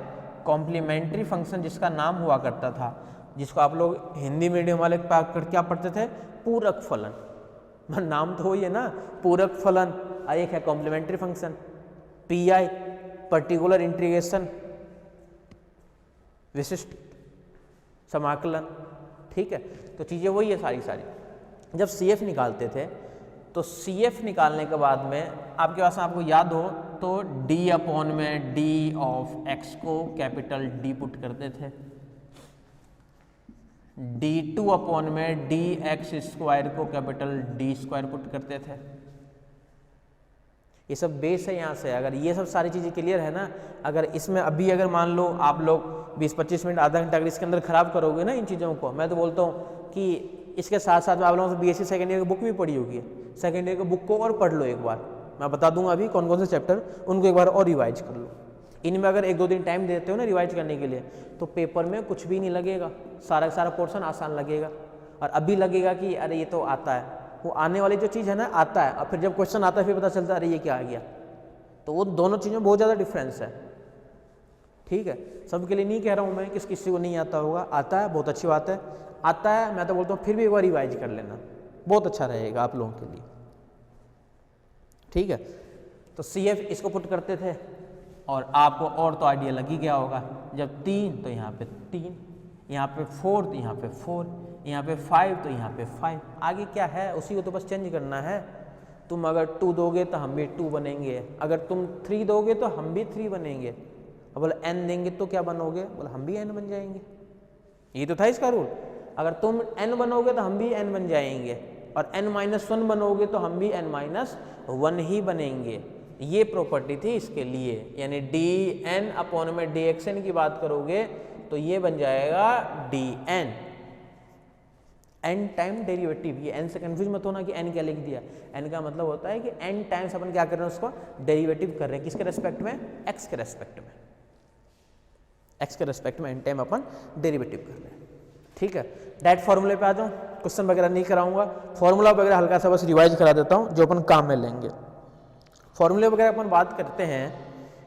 कॉम्प्लीमेंट्री फंक्शन जिसका नाम हुआ करता था, जिसको आप लोग हिंदी मीडियम वाले क्या पढ़ते थे, पूरक फलन। नाम तो वही है ना, पूरक फलन। एक है complementary function, PI particular integration, विशिष्ट समाकलन, ठीक है। तो चीज़ें वही है सारी सारी। जब CF निकालते थे तो CF निकालने के बाद में आपके पास आपको याद हो तो D अपॉन में D ऑफ x को कैपिटल D पुट करते थे, D2 अपॉन में dx स्क्वायर को कैपिटल D स्क्वायर पुट करते थे। ये सब बेस है यहाँ से। अगर ये सब सारी चीज़ें क्लियर है ना, अगर इसमें अभी अगर मान लो आप लोग 20-25 मिनट आधा घंटा अगर इसके अंदर खराब करोगे ना इन चीज़ों को, मैं तो बोलता हूँ कि इसके साथ साथ में आप लोगों से BSc सेकेंड ईयर की बुक भी पढ़ी होगी, सेकेंड ईयर की बुक को और पढ़ लो एक बार। मैं बता दूंगा अभी कौन कौन से चैप्टर, उनको एक बार और रिवाइज कर लो। इनमें अगर 1-2 दिन टाइम देते हो ना रिवाइज करने के लिए, तो पेपर में कुछ भी नहीं लगेगा, सारा का सारा पोर्शन आसान लगेगा। और अभी लगेगा कि अरे ये तो आता है, वो आने वाली जो चीज़ है ना आता है, और फिर जब क्वेश्चन आता है फिर पता चलता है अरे ये क्या आ गया। तो वो दोनों चीज़ों में बहुत ज़्यादा डिफरेंस है, ठीक है। सबके लिए नहीं कह रहा हूँ मैं, किसी को नहीं आता होगा, आता है, बहुत अच्छी बात है, आता है। मैं तो बोलता हूँ फिर भी एक बार रिवाइज कर लेना, बहुत अच्छा रहेगा आप लोगों के लिए, ठीक है। तो CF इसको पुट करते थे, और आपको और तो आइडिया लग ही गया होगा, जब 3 तो यहाँ पे 3, यहाँ पे 4 तो यहाँ पे 4, यहाँ पे 5 तो यहाँ पे 5, आगे क्या है उसी को तो बस चेंज करना है। तुम अगर 2 दोगे तो हम भी 2 बनेंगे, अगर तुम 3 दोगे तो हम भी 3 बनेंगे, अब बोले n देंगे तो क्या बनोगे, बोले हम भी n बन जाएंगे। ये तो था इसका रूल, अगर तुम n बनोगे तो हम भी n बन जाएंगे, और n-1 बनोगे तो हम भी n-1 ही बनेंगे। ये प्रॉपर्टी थी इसके लिए, यानी dn अपॉन में dxn की बात करोगे तो ये बन जाएगा dn, n टाइम डेरिवेटिव। ये n से कंफ्यूज मत होना कि n क्या लिख दिया, n का मतलब होता है कि n टाइम्स अपन क्या कर रहे हैं, उसको डेरिवेटिव कर रहे हैं, किसके रेस्पेक्ट में, x के रेस्पेक्ट में, x के रेस्पेक्ट में n टाइम अपन डेरिवेटिव कर रहे हैं, ठीक है। डायरेक्ट फॉर्मूले पे आ जाऊँ, क्वेश्चन वगैरह नहीं कराऊंगा, फॉर्मूला वगैरह हल्का सा बस रिवाइज करा देता हूँ जो अपन काम में लेंगे। फॉर्मूले वगैरह अपन बात करते हैं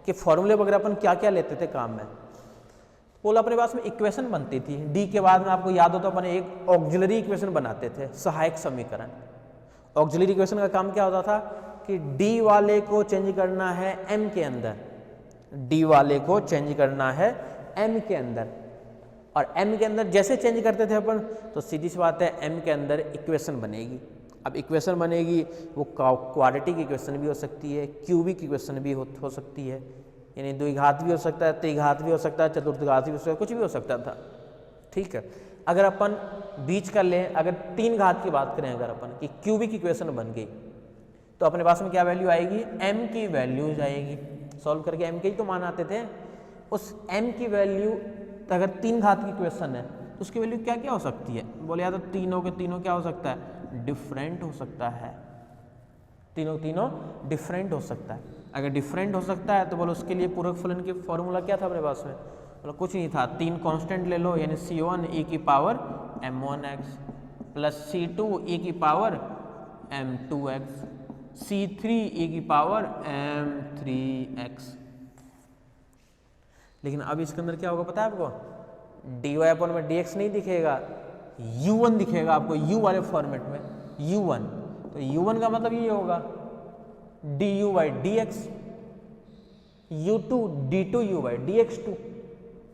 कि फॉर्मूले वगैरह अपन क्या क्या लेते थे काम में। बोला अपने पास में इक्वेशन बनती थी, डी के बाद में आपको याद हो तो अपन एक ऑक्सिलरी इक्वेशन बनाते थे, सहायक समीकरण। ऑक्सिलरी इक्वेशन का काम क्या होता था कि डी वाले को चेंज करना है एम के अंदर, डी वाले को चेंज करना है एम के अंदर, और एम के अंदर जैसे चेंज करते थे अपन तो सीधी सी बात है एम के अंदर इक्वेशन बनेगी। अब इक्वेशन बनेगी वो क्वाड्रेटिक इक्वेशन भी हो सकती है, क्यूबिक इक्वेशन भी हो सकती है, यानी द्विघात भी हो सकता है, त्रिघात भी हो सकता है, चतुर्थघात भी हो सकता है, कुछ भी हो सकता था, ठीक है। अगर अपन बीच कर लें, अगर 3 घात की बात करें अगर अपन कि क्यूबिक इक्वेशन बन गई तो अपने पास में क्या वैल्यू आएगी, m की वैल्यूज आएगी। सॉल्व करके m के ही तो मान आते थे, उस m की वैल्यू अगर 3 घात की इक्वेशन है तो उसकी वैल्यू क्या क्या हो सकती है, बोले या तो तीनों के तीनों क्या हो सकता है, डिफरेंट हो सकता है, तीनों डिफरेंट हो सकता है। अगर डिफरेंट हो सकता है तो बोलो उसके लिए पूरक फलन की फॉर्मूला क्या था अपने पास में, बोलो कुछ नहीं था, 3 कांस्टेंट ले लो, यानी c1 e की power m1x plus c2 e की पावर m2x, c3 e की पावर m3x। लेकिन अब इसके अंदर क्या होगा पता है आपको, dy अपॉन में dx नहीं दिखेगा, u1 दिखेगा आपको, u वाले फॉर्मेट में u1, तो u1 का मतलब ये होगा du by dx, u2 d2u by dx2।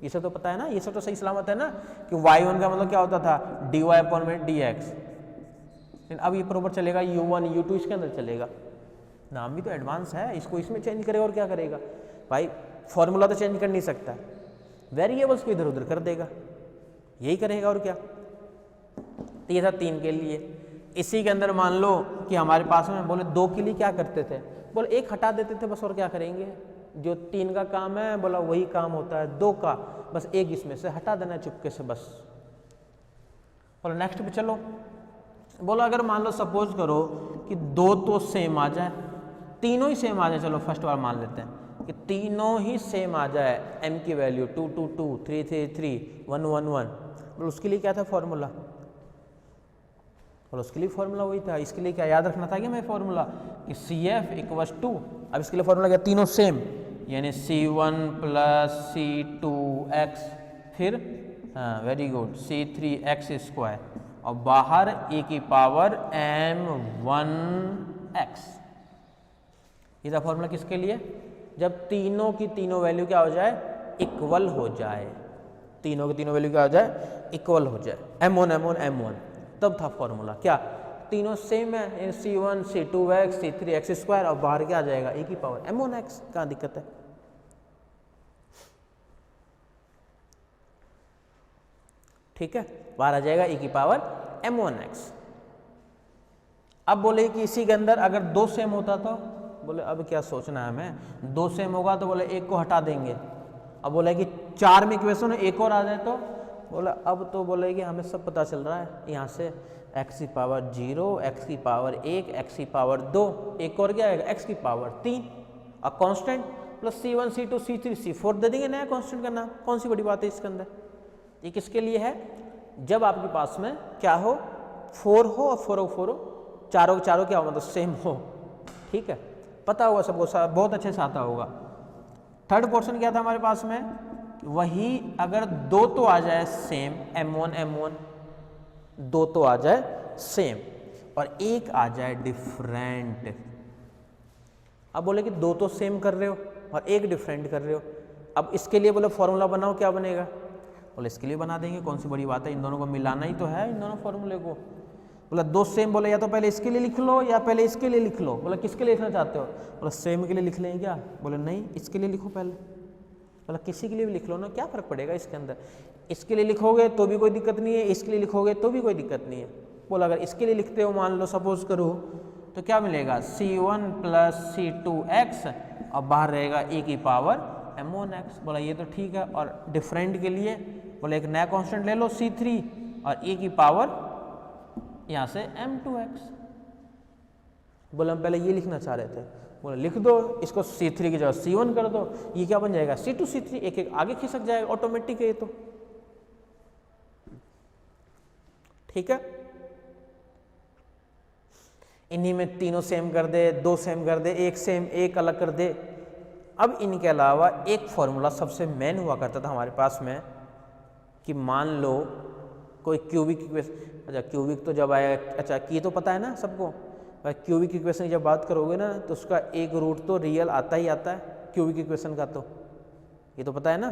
ये सब तो पता है ना, ये सब तो सही सलामत है ना कि y1 का मतलब क्या होता था, dy अपॉन में dx। लेकिन अब ये प्रॉपर चलेगा u1 u2 इसके अंदर चलेगा, नाम भी तो एडवांस है, इसको इसमें चेंज करेगा और क्या करेगा भाई, फॉर्मूला तो चेंज कर नहीं सकता, वेरिएबल्स को इधर उधर कर देगा, यही करेगा और क्या। तो ये था 3 के लिए। इसी के अंदर मान लो कि हमारे पास में बोले 2 के लिए क्या करते थे, बोले 1 हटा देते थे बस, और क्या करेंगे, जो 3 का काम है बोला वही काम होता है 2 का, बस 1 इसमें से हटा देना चुपके से बस। बोलो नेक्स्ट पे चलो, बोलो अगर मान लो सपोज करो कि 2 तो सेम आ जाए, तीनों ही सेम आ जाए, चलो फर्स्ट बार मान लेते हैं कि तीनों ही सेम आ जाए, m की वैल्यू 2 2 2 3 3 3 1 1 1, बोलो उसके लिए क्या था फॉर्मूला, और उसके लिए फॉर्मूला वही था। इसके लिए क्या याद रखना था कि मैं फॉर्मूला कि CF इक्वल्स टू, अब इसके लिए फॉर्मूला क्या, तीनों सेम, यानी C1 प्लस C2x, फिर हाँ वेरी गुड C3x स्क्वायर, और बाहर e की पावर m1x। ये था फॉर्मूला किसके लिए, जब तीनों की तीनों वैल्यू क्या हो जाए, इक्वल हो जाए, तीनों की तीनों वैल्यू क्या हो जाए, इक्वल हो जाए, m1 m1 m1, तब था फॉर्मूला क्या, तीनों सेम है, C1 C2x C3x स्क्वायर, और बाहर क्या आ जाएगा, e की पावर m1x। कहाँ दिक्कत है, ठीक है, बाहर आ जाएगा e की पावर m1x। अब बोले कि इसी के अंदर अगर दो सेम होता तो, बोले अब क्या सोचना है हमें, दो सेम होगा तो बोले एक को हटा देंगे। अब बोले कि 4 में इक्वेशन एक और आ जाए तो, बोला अब तो बोले कि हमें सब पता चल रहा है, यहाँ से x की पावर 0, x की पावर 1, x की पावर 2, एक और क्या आएगा x की पावर 3, और constant plus C1 C2 C3 C4 दे देंगे नया कांस्टेंट का नाम। कौन सी बड़ी बात है इसके अंदर, ये किसके लिए है, जब आपके पास में क्या हो, 4 हो और 4 हो, चारों चारों क्या हो, मतलब सेम हो, ठीक है, पता होगा सबको, बहुत अच्छे से आता होगा। थर्ड पोर्शन क्या था हमारे पास में, वही अगर दो तो आ जाए सेम, m1 m1, दो तो आ जाए सेम और एक आ जाए डिफरेंट। अब बोले कि दो तो सेम कर रहे हो और एक डिफरेंट कर रहे हो, अब इसके लिए बोले फॉर्मूला बनाओ, क्या बनेगा, बोले इसके लिए बना देंगे, कौन सी बड़ी बात है, इन दोनों को मिलाना ही तो है, इन दोनों फॉर्मूले को। बोला दो सेम, बोले या तो पहले इसके लिए लिख लो या पहले इसके लिए लिख लो। बोला किसके लिए लिखना चाहते हो, बोला सेम के लिए लिख लें क्या, बोले नहीं इसके लिए लिखो पहले। बोला किसी के लिए भी लिख लो ना, क्या फ़र्क पड़ेगा इसके अंदर, इसके लिए लिखोगे तो भी कोई दिक्कत नहीं है, इसके लिए लिखोगे तो भी कोई दिक्कत नहीं है। बोला अगर इसके लिए लिखते हो, मान लो सपोज करो, तो क्या मिलेगा, C1 प्लस C2x, और बाहर रहेगा e की पावर m1x। बोला ये तो ठीक है, और डिफरेंट के लिए बोले एक नया कांस्टेंट ले लो C3 और e की पावर यहाँ से m2x। बोले हम पहले ये लिखना चाह रहे थे, बोले लिख दो इसको, C3 की जगह C1 कर दो, ये क्या बन जाएगा C2 C3, एक एक आगे खिसक जाएगा, ऑटोमेटिक है ये तो, ठीक है। इन्हीं में तीनों सेम कर दे, दो सेम कर दे, एक सेम एक अलग कर दे। अब इनके अलावा एक फॉर्मूला सबसे मेन हुआ करता था हमारे पास में, कि मान लो कोई क्यूबिक इक्वेशन, अच्छा क्यूबिक तो जब आया, अच्छा ये तो पता है ना सबको, क्यूबिक इक्वेशन की जब बात करोगे ना तो उसका एक रूट तो रियल आता ही आता है, क्यूबिक इक्वेशन का तो ये तो पता है ना,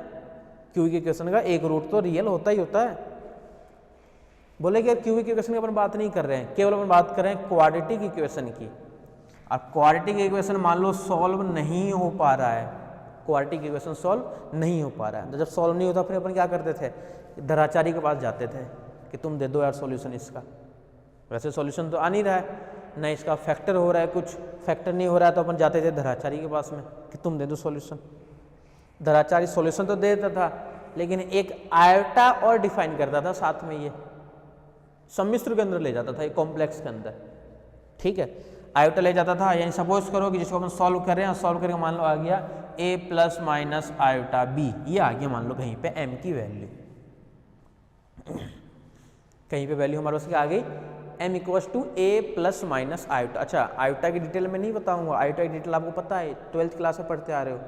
क्यूबिक इक्वेशन का एक रूट तो रियल होता ही होता है। बोले कि क्यूबिक इक्वेशन की अपन बात नहीं कर रहे हैं, केवल अपन बात कर रहे हैं क्वाड्रेटिक इक्वेशन की। अब क्वाड्रेटिक इक्वेशन मान लो सॉल्व नहीं हो पा रहा है, क्वाड्रेटिक इक्वेशन सॉल्व नहीं हो पा रहा है, तो जब सॉल्व नहीं होता फिर अपन क्या करते थे, धराचारी के पास जाते थे कि तुम दे दो यार सॉल्यूशन इसका। वैसे सॉल्यूशन तो आ नहीं रहा है, न इसका फैक्टर हो रहा है, कुछ फैक्टर नहीं हो रहा है, तो अपन जाते थे धराचारी के पास में कि तुम दे दो सॉल्यूशन। धराचारी सॉल्यूशन तो दे देता था, लेकिन एक आयोटा और डिफाइन करता था साथ में, ये सम्मिश्र के अंदर ले जाता था, ये कॉम्प्लेक्स के अंदर, ठीक है, आयोटा ले जाता था। यानी सपोज करो कि जिसको अपन सॉल्व कर रहे हैं, सॉल्व करके मान लो आ गया a plus minus iota b, ये आ गया मान लो कहीं पे m की वैल्यू, कहीं पे वैल्यू हमारे पास क्या आ गई, m equals to a plus minus iota. अच्छा आयोटा की डिटेल में नहीं बताऊंगा, आयोटा की डिटेल आपको पता है, 12th क्लास में पढ़ते आ रहे हो।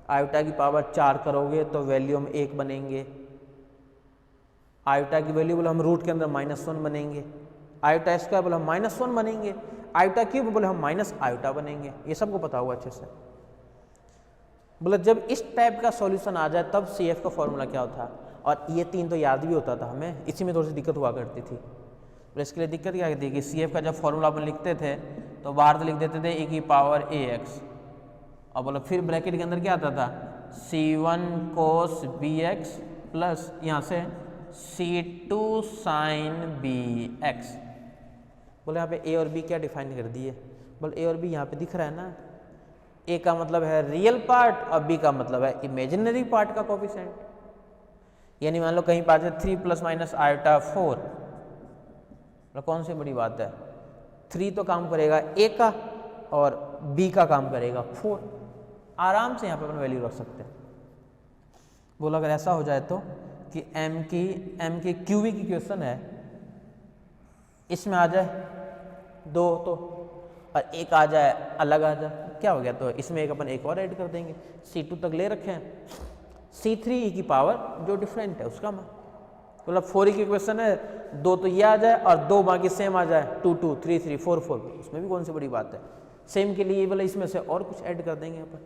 आयोटा की पावर 4 करोगे तो वैल्यू हम 1 बनेंगे, आयोटा की वैल्यू बोले हम रूट के अंदर -1 बनेंगे, आयोटा स्क्वायर बोले हम -1 बनेंगे, आयोटा क्यूब बोले हम माइनस आयोटा बनेंगे, ये सबको पता होगा अच्छे से। बोले जब इस टाइप का सॉल्यूशन आ जाए तब CF का फॉर्मूला क्या होता, और ये 3 तो याद भी होता था हमें, इसी में थोड़ी सी दिक्कत हुआ करती थी। तो इसके लिए दिक्कत क्या थी कि CF का जब फॉर्मूला अपन लिखते थे तो बाहर तो लिख देते थे e की पावर ax, और बोलो फिर ब्रैकेट के अंदर क्या आता था, C1 cos bx प्लस यहाँ से C2 sin bx। बोले यहाँ पे a और b क्या डिफाइन कर दिए, बोले a और b यहाँ पे दिख रहा है ना, a का मतलब है रियल पार्ट और b का मतलब है इमेजिनरी पार्ट का कोफिशिएंट। यानी मान लो कहीं पास 3 प्लस माइनस आयोटा 4, तो कौन सी बड़ी बात है, 3 तो काम करेगा a का और b का काम करेगा 4, आराम से यहाँ पे अपन वैल्यू रख सकते हैं। बोलो अगर ऐसा हो जाए तो कि m की क्यूबिक इक्वेशन है, इसमें आ जाए 2 तो, और एक आ जाए अलग आ जाए, क्या हो गया? तो इसमें एक अपन एक और ऐड कर देंगे, C2 तक ले रखे हैं, C3 की पावर जो डिफरेंट है उसका मतलब 4 की क्वेश्चन है, 2 तो ये आ जाए और 2 बाकी सेम आ जाए, 2 2 3 3 4 4, उसमें भी कौन सी बड़ी बात है। सेम के लिए बोले इसमें से और कुछ ऐड कर देंगे अपन,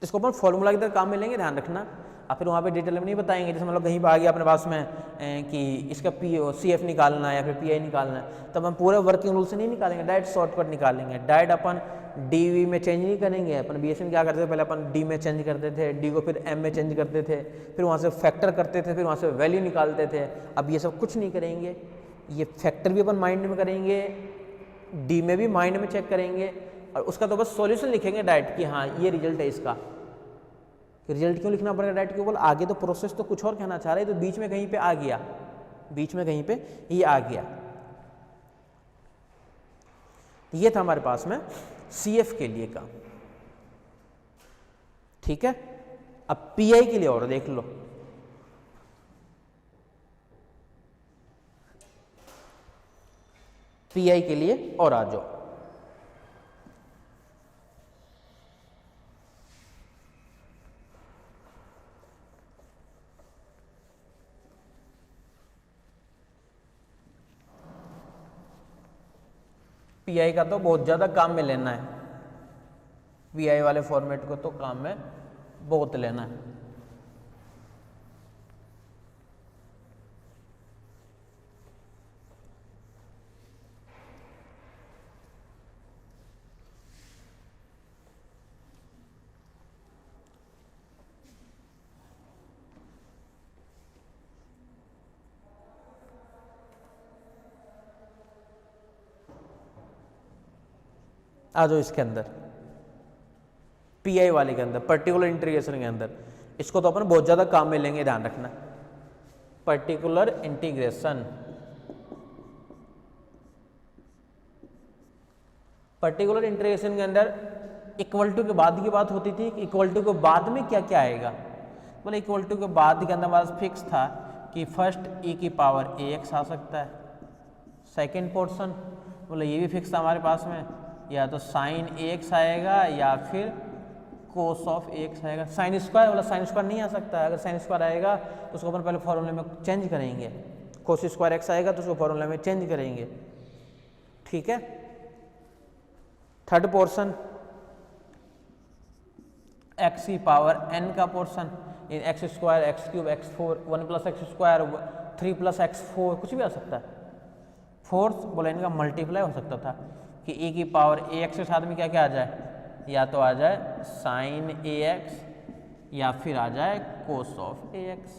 इसको अपन फॉर्मूला की तरह काम में लेंगे, ध्यान रखना। और फिर वहाँ पे डिटेल में नहीं बताएंगे, जैसे मतलब कहीं पर आ गया अपने पास में कि इसका CF निकालना है या फिर PI निकालना है, तब हम पूरे वर्किंग रूल से नहीं निकालेंगे, डायरेक्ट शॉर्टकट निकालेंगे। डायरेक्ट अपन DV में चेंज नहीं करेंगे, अपन BSc में क्या करते थे, पहले अपन D में चेंज करते थे, D को फिर M में चेंज करते थे, फिर वहाँ से फैक्टर करते थे, फिर वहाँ से वैल्यू निकालते थे। अब ये सब कुछ नहीं करेंगे, ये फैक्टर भी अपन माइंड में करेंगे, D में भी माइंड में चेक करेंगे, और उसका तो बस सॉल्यूशन लिखेंगे डायरेक्ट कि हाँ ये रिजल्ट है इसका। रिजल्ट क्यों लिखना पड़ेगा डायरेक्ट? केवल आगे तो प्रोसेस तो कुछ और कहना चाह रहे, तो बीच में कहीं पे आ गया, बीच में कहीं पे ये आ गया। ये था हमारे पास में CF के लिए का, ठीक है। अब PI के लिए और देख लो, PI के लिए और आ जाओ। PI का तो बहुत ज़्यादा काम में लेना है, PI वाले फॉर्मेट को तो काम में बहुत लेना है। आ जाओ इसके अंदर, PI वाले के अंदर, पर्टिकुलर इंटीग्रेशन के अंदर, इसको तो अपन बहुत ज़्यादा काम में लेंगे, ध्यान रखना। पर्टिकुलर इंटीग्रेशन, पर्टिकुलर इंटीग्रेशन के अंदर इक्वल टू के बाद की बात होती थी, इक्वल टू के बाद में क्या क्या आएगा? बोले इक्वल टू के बाद के अंदर हमारा फिक्स था कि फर्स्ट e की पावर ax आ सकता है, सेकेंड पोर्शन बोले ये भी फिक्स था हमारे पास में, या तो साइन ax आएगा या फिर कोस ऑफ ax आएगा। साइन स्क्वायर बोला, साइन स्क्वायर नहीं आ सकता है, अगर साइन स्क्वायर आएगा तो उसको अपन पहले फॉर्मूले में चेंज करेंगे, कोस स्क्वायर x आएगा तो उसको फॉर्मूले में चेंज करेंगे, ठीक है। थर्ड पोर्शन x की पावर n का portion, x square x cube x four, 1 + x square 3 + x4, कुछ भी आ सकता है। फोर्थ बोला इनका मल्टीप्लाई हो सकता था कि e की पावर ax के साथ में क्या क्या आ जाए, या तो आ जाए साइन ax या फिर आ जाए कोस ऑफ ax,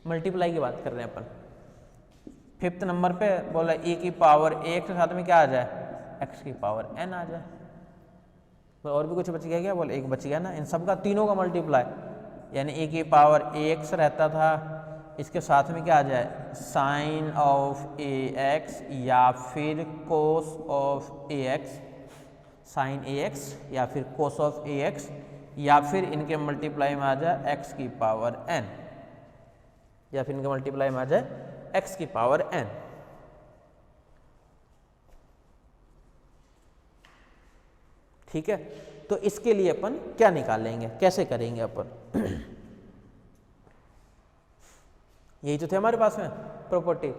मल्टीप्लाई की बात कर रहे हैं अपन। फिफ्थ नंबर पे बोला e की पावर ax के साथ में क्या आ जाए, x की पावर n आ जाए। तो और भी कुछ बच गया क्या? बोले एक बच गया ना, इन सब का तीनों का मल्टीप्लाई, यानी e की पावर ax रहता था, इसके साथ में क्या आ जाए, साइन ऑफ ax या फिर cos of ax, sine ax या फिर कोस ऑफ ax, या फिर इनके मल्टीप्लाई में आ जाए x की पावर n, या फिर इनके मल्टीप्लाई में आ जाए x की पावर n। ठीक है, तो इसके लिए अपन क्या निकालेंगे, कैसे करेंगे अपन? यही तो थे हमारे पास में प्रॉपर्टी,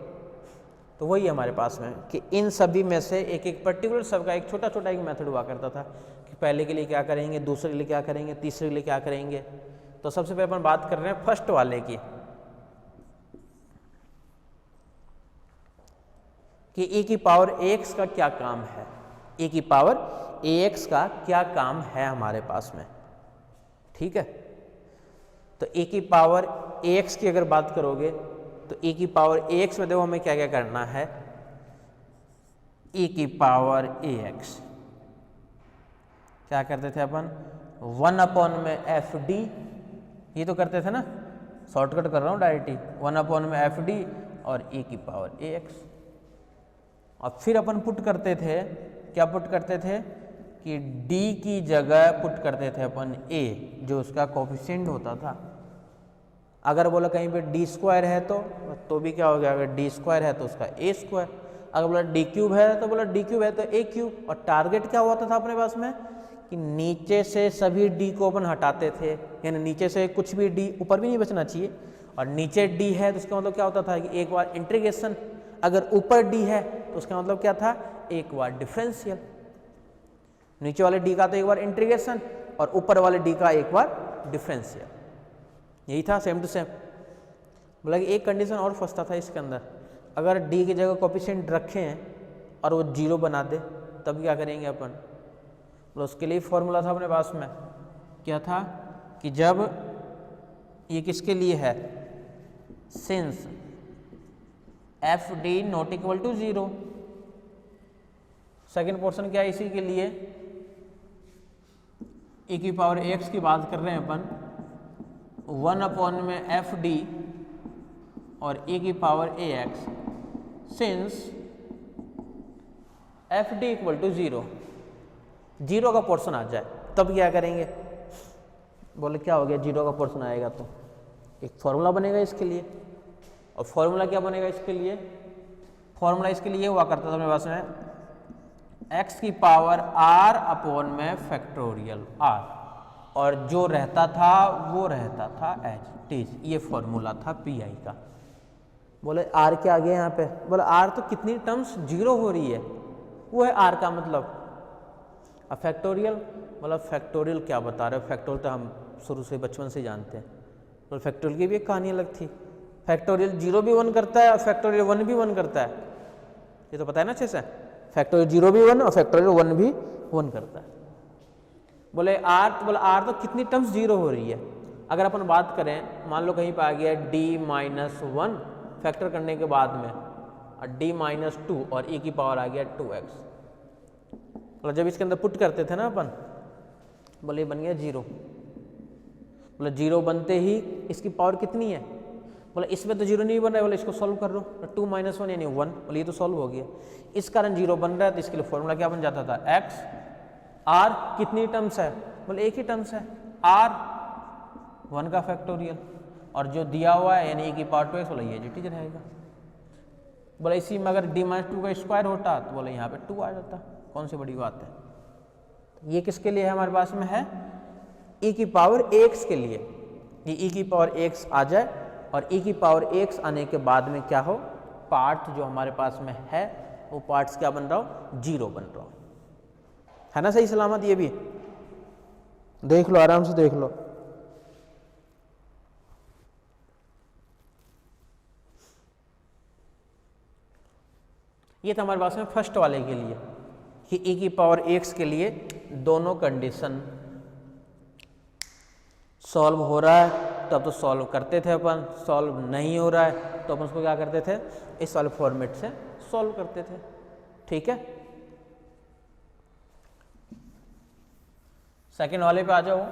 तो वही हमारे पास में कि इन सभी में से एक एक पर्टिकुलर सब का एक छोटा छोटा एक मेथड हुआ करता था कि पहले के लिए क्या करेंगे, दूसरे के लिए क्या करेंगे, तीसरे के लिए क्या करेंगे। तो सबसे पहले अपन बात कर रहे हैं फर्स्ट वाले की कि e की पावर ax का क्या काम है, e की पावर ax का क्या काम है हमारे पास में। ठीक है, तो e की पावर ax की अगर बात करोगे तो e की पावर ax में देखो हमें क्या क्या करना है, e की पावर ax क्या करते थे अपन, 1 में fd, ये तो करते थे ना, शॉर्टकट कर रहा हूँ डायरेक्ट ही, 1 में fd और e की पावर ax। और फिर अपन पुट करते थे, क्या पुट करते थे कि d की जगह पुट करते थे अपन a, जो उसका कोफिशिएंट होता था। अगर बोला कहीं पे डी स्क्वायर है तो भी क्या हो गया, अगर डी स्क्वायर है तो उसका ए स्क्वायर, अगर बोला डी क्यूब है तो बोला डी क्यूब है तो ए क्यूब। और टारगेट क्या होता था अपने पास में कि नीचे से सभी डी को अपन हटाते थे, यानी नीचे से कुछ भी डी ऊपर भी नहीं बचना चाहिए। और नीचे डी है तो उसका मतलब क्या होता था कि एक बार इंटीग्रेशन, अगर ऊपर डी है तो उसका मतलब क्या था, एक बार डिफरेंशियल। नीचे वाले डी का तो एक बार इंटीग्रेशन और ऊपर वाले डी का एक बार डिफरेंशियल, यही था सेम टू सेम। बोला कि एक कंडीशन और फंसता था इसके अंदर, अगर डी की जगह कोफिशिएंट रखे हैं और वो 0 बना दे तब क्या करेंगे अपन। बोला उसके लिए फॉर्मूला था अपने पास में, क्या था कि जब ये किसके लिए है, since f D not equal to 0। Second portion क्या है इसी के लिए, e की पावर x की बात कर रहे हैं अपन, 1 में एफ डी और e की power ax since f D equal to 0, 0 का पोर्शन आ जाए तब क्या करेंगे। बोले क्या हो गया, 0 का पोर्शन आएगा तो एक फॉर्मूला बनेगा इसके लिए। और फॉर्मूला क्या बनेगा इसके लिए, फॉर्मूला इसके लिए हुआ करता था मेरे पास में x की पावर r अपॉन में फैक्टोरियल r, और जो रहता था वो रहता था एज इट इज। ये फॉर्मूला था पी आई का। बोले r क्या आ गया यहाँ पे, बोले r तो कितनी टर्म्स 0 हो रही है, वो है r का मतलब। अब फैक्टोरियल, बोला फैक्टोरियल क्या बता रहे हो, फैक्टोरियल तो हम शुरू से बचपन से जानते हैं। बोले फैक्टोरियल की भी एक कहानी अलग थी, फैक्टोरियल 0 भी 1 करता है और फैक्टोरियल 1 भी 1 करता है, ये तो पता है ना अच्छे से। फैक्टोरियल 0 भी 1 और फैक्टोरियल 1 भी 1 करता है। बोले आर तो कितनी टर्म्स 0 हो रही है। अगर अपन बात करें, मान लो कहीं पे आ गया d-1 फैक्टर करने के बाद में, और d-2 और e की पावर आ गया 2x। बोले जब इसके अंदर पुट करते थे ना अपन, बोले बन गया 0। बोले 0 बनते ही इसकी पावर कितनी है, बोले इसमें तो 0 नहीं बन रहा है, बोले इसको सॉल्व कर लो, 2 - 1 यानी 1, बोले ये तो सॉल्व हो गया। इस कारण 0 बन रहा है तो इसके लिए फॉर्मूला क्या बन जाता था, x r कितनी टर्म्स है, बोले एक ही टर्म्स है r 1 का फैक्टोरियल, और जो दिया हुआ है यानी e की पावर 2x, बोले ये जो रहेगा। बोले इसी में अगर d-2 का स्क्वायर होता तो बोले यहाँ पे 2 आ जाता, कौन सी बड़ी बात है। ये किसके लिए है हमारे पास में है, e की पावर x के लिए। ये e की पावर x आ जाए और e की पावर x आने के बाद में क्या हो, पार्ट जो हमारे पास में है वो पार्ट्स क्या बन रहा हो, 0 बन रहा हो, है ना सही सलामत। ये भी देख लो, आराम से देख लो। ये था हमारे पास में फर्स्ट वाले के लिए कि e की पावर x के लिए दोनों कंडीशन सॉल्व हो रहा है तब तो सॉल्व करते थे अपन, सॉल्व नहीं हो रहा है तो अपन उसको क्या करते थे, इस वाले फॉर्मेट से सॉल्व करते थे। ठीक है, सेकेंड वाले पे आ जाओ।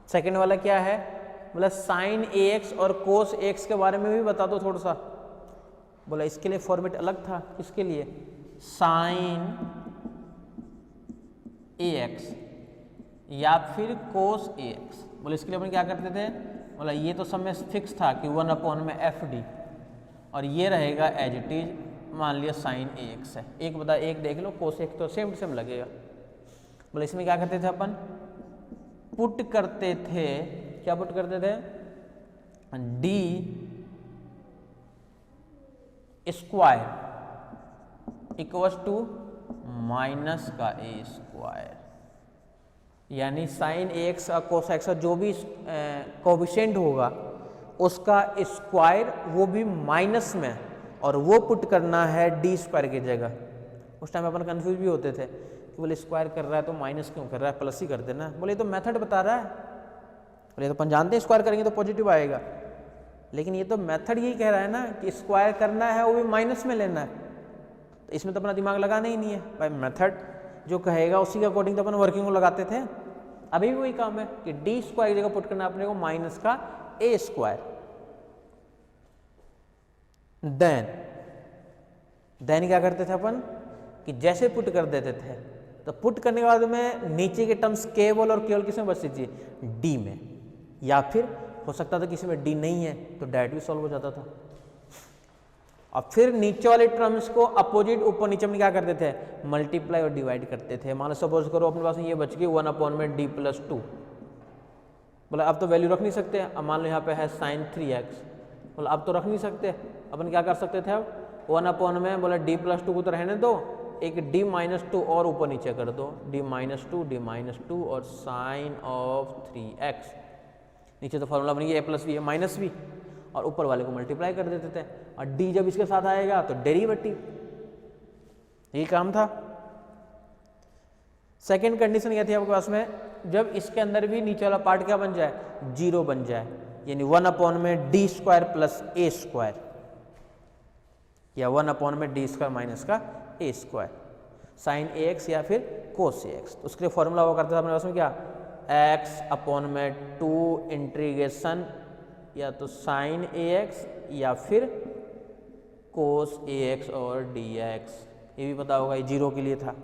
सेकेंड वाला क्या है, बोला साइन ax और कोस x के बारे में भी बता दो थोड़ा सा। बोला इसके लिए फॉर्मेट अलग था, किसके लिए, साइन ax या फिर कोस ax। बोले इसके लिए अपन क्या करते थे, बोला ये तो सब में फिक्स था कि 1 में एफ डी, और ये रहेगा एज इट इज, मान लिया साइन ax है, 1/1 देख लो, कोस x तो सेम टू सेम लगेगा। बोले इसमें क्या करते थे अपन, पुट करते थे, क्या पुट करते थे, d square equal to minus का a स्क्वायर, यानी साइन ax का कोस x का जो भी कोएफिशिएंट होगा उसका स्क्वायर वो भी माइनस में, और वो पुट करना है डी स्क्वायर की जगह। उस टाइम अपन कंफ्यूज भी होते थे कि बोले स्क्वायर कर रहा है तो माइनस क्यों कर रहा है, प्लस ही कर देना। बोले तो मेथड बता रहा है, बोले तो अपन जानते हैं स्क्वायर करेंगे तो पॉजिटिव आएगा, लेकिन ये तो मेथड यही कह रहा है ना कि स्क्वायर करना है वो भी माइनस में लेना है, तो इसमें तो अपना दिमाग लगाना ही नहीं है भाई। मेथड जो कहेगा उसी के अकॉर्डिंग तो अपन वर्किंग को लगाते थे। अभी भी वही काम है कि डी स्क्वायर की जगह पुट करना अपने को माइनस का ए स्क्वायर। देन क्या करते थे अपन कि जैसे पुट कर देते थे तो तो पुट करने के बाद में नीचे के टर्म्स केवल और केवल किसमें बचती थी, डी में, या फिर हो सकता था किसी में डी नहीं है तो डायरेक्ट भी सॉल्व हो जाता था। और फिर नीचे वाले टर्म्स को अपोजिट ऊपर नीचे में क्या करते थे, मल्टीप्लाई और डिवाइड करते थे। मान लो सपोज करो अपने पास ये बच गई 1/d+2, बोला अब तो वैल्यू रख नहीं सकते। अब मान लो यहाँ पे है sin 3x, बोला अब तो रख नहीं सकते, अपन क्या कर सकते थे, अब 1 में बोला d+2 को तो रहने दो, एक d-2 और ऊपर नीचे कर दो, d-2 और sin of 3x, नीचे तो फॉर्मूला बन गया a+b है माइनस b, और ऊपर वाले को मल्टीप्लाई कर देते थे, और d जब इसके साथ आएगा तो डेरिवेटिव, यही काम था। सेकेंड कंडीशन क्या थी आपके पास में, जब इसके अंदर भी नीचे वाला पार्ट क्या बन जाए, 0 बन जाए, यानी 1/d² प्लस a², या 1/d² माइनस का a², sin ax या फिर cos ax। तो उसके लिए फॉर्मूला हुआ करता था अपने पास में क्या, x/2 इंटीग्रेशन या तो sin ax या फिर cos ax और dx। ये भी पता होगा, ये 0 के लिए था,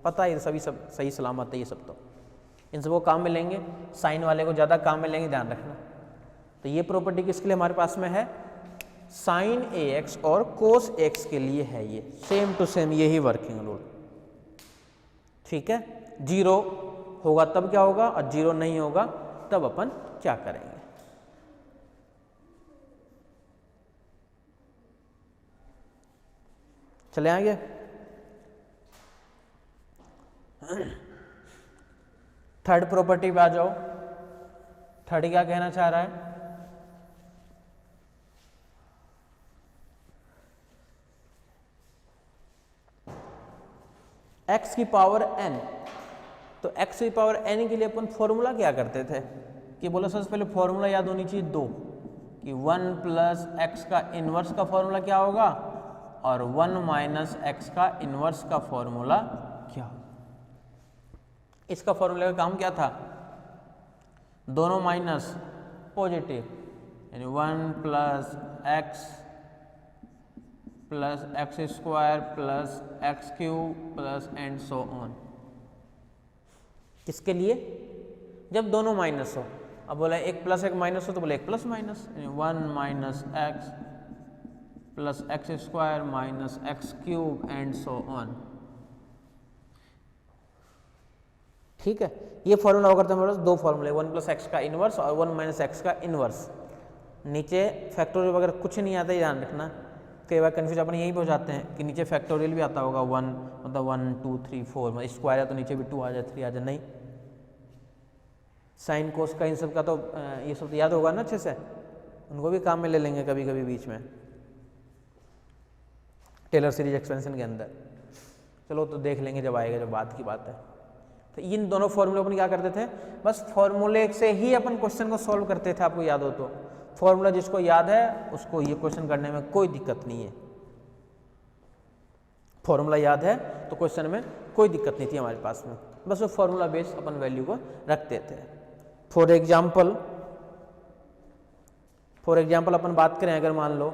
पता है, सभी सब सही सलामत है, ये सब तो इन सबको काम में लेंगे, साइन वाले को ज़्यादा काम में लेंगे, ध्यान रखना। तो ये प्रॉपर्टी किसके लिए हमारे पास में है, sin ax और cos ax के लिए है, ये सेम टू सेम यही वर्किंग रूल, ठीक है। 0 होगा तब क्या होगा, और 0 नहीं होगा तब अपन क्या करेंगे। चले आगे, थर्ड प्रॉपर्टी पे आ जाओ। थर्ड क्या कहना चाह रहा है, x की पावर n, तो x की पावर n के लिए अपन फॉर्मूला क्या करते थे कि बोलो सबसे पहले फॉर्मूला याद होनी चाहिए 2, कि 1 + x का इनवर्स का फॉर्मूला क्या होगा, और 1 - x का इनवर्स का फॉर्मूला क्या होगा। इसका फॉर्मूले का काम क्या था, दोनों माइनस पॉजिटिव, यानी 1 + x + x² + x³ and so on. किसके लिए, जब दोनों माइनस हो। अब बोला एक प्लस एक माइनस हो तो बोले एक प्लस माइनस, यानी 1 - x + x² - x³ and so on, ठीक है। ये फॉर्मूला होगा हमारे पास, दो फॉर्मूले, 1 + x का इनवर्स और 1 - x का इनवर्स। नीचे फैक्टोरियल वगैरह कुछ नहीं आता, ध्यान रखना, कई बार कन्फ्यूज अपन यही हो जाते हैं कि नीचे फैक्टोरियल भी आता होगा, 1 मतलब 1 2 3 4, मतलब स्क्वायर है तो नीचे भी 2 आ जाए 3 आ जाए, नहीं, साइन कोस का इन सब का तो ये सब तो याद होगा ना अच्छे से, उनको भी काम में ले लेंगे कभी कभी बीच में टेलर सीरीज एक्सपेंशन के अंदर। चलो तो देख लेंगे जब आएगा, जब बात की बात है। तो इन दोनों फॉर्मूले अपन क्या करते थे, बस फॉर्मूले से ही अपन क्वेश्चन को सॉल्व करते थे। आपको याद हो तो फॉर्मूला जिसको याद है उसको ये क्वेश्चन करने में कोई दिक्कत नहीं है। फॉर्मूला याद है तो क्वेश्चन में कोई दिक्कत नहीं थी हमारे पास में, बस वो फॉर्मूला बेस अपन वैल्यू को रखते थे। फॉर एग्जाम्पल अपन बात करें, अगर मान लो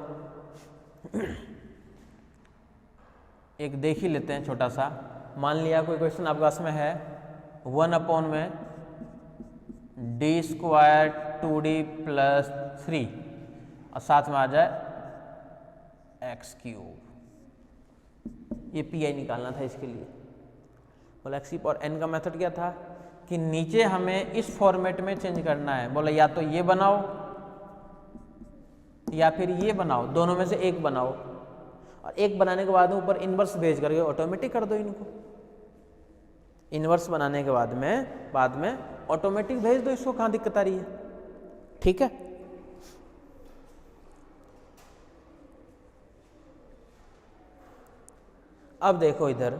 एक देख ही लेते हैं छोटा सा, मान लिया कोई क्वेश्चन आपके पास में है 1 में d² 2d + 3 और साथ में आ जाए x³। ये पी आई निकालना था इसके लिए। बोला x की पावर n का मेथड क्या था कि नीचे हमें इस फॉर्मेट में चेंज करना है। बोला या तो ये बनाओ या फिर ये बनाओ, दोनों में से एक बनाओ, और एक बनाने के बाद में ऊपर इनवर्स भेज करके ऑटोमेटिक कर दो इनको। इनवर्स बनाने के बाद में ऑटोमेटिक भेज दो इसको, कहाँ दिक्कत आ रही है, ठीक है। अब देखो इधर,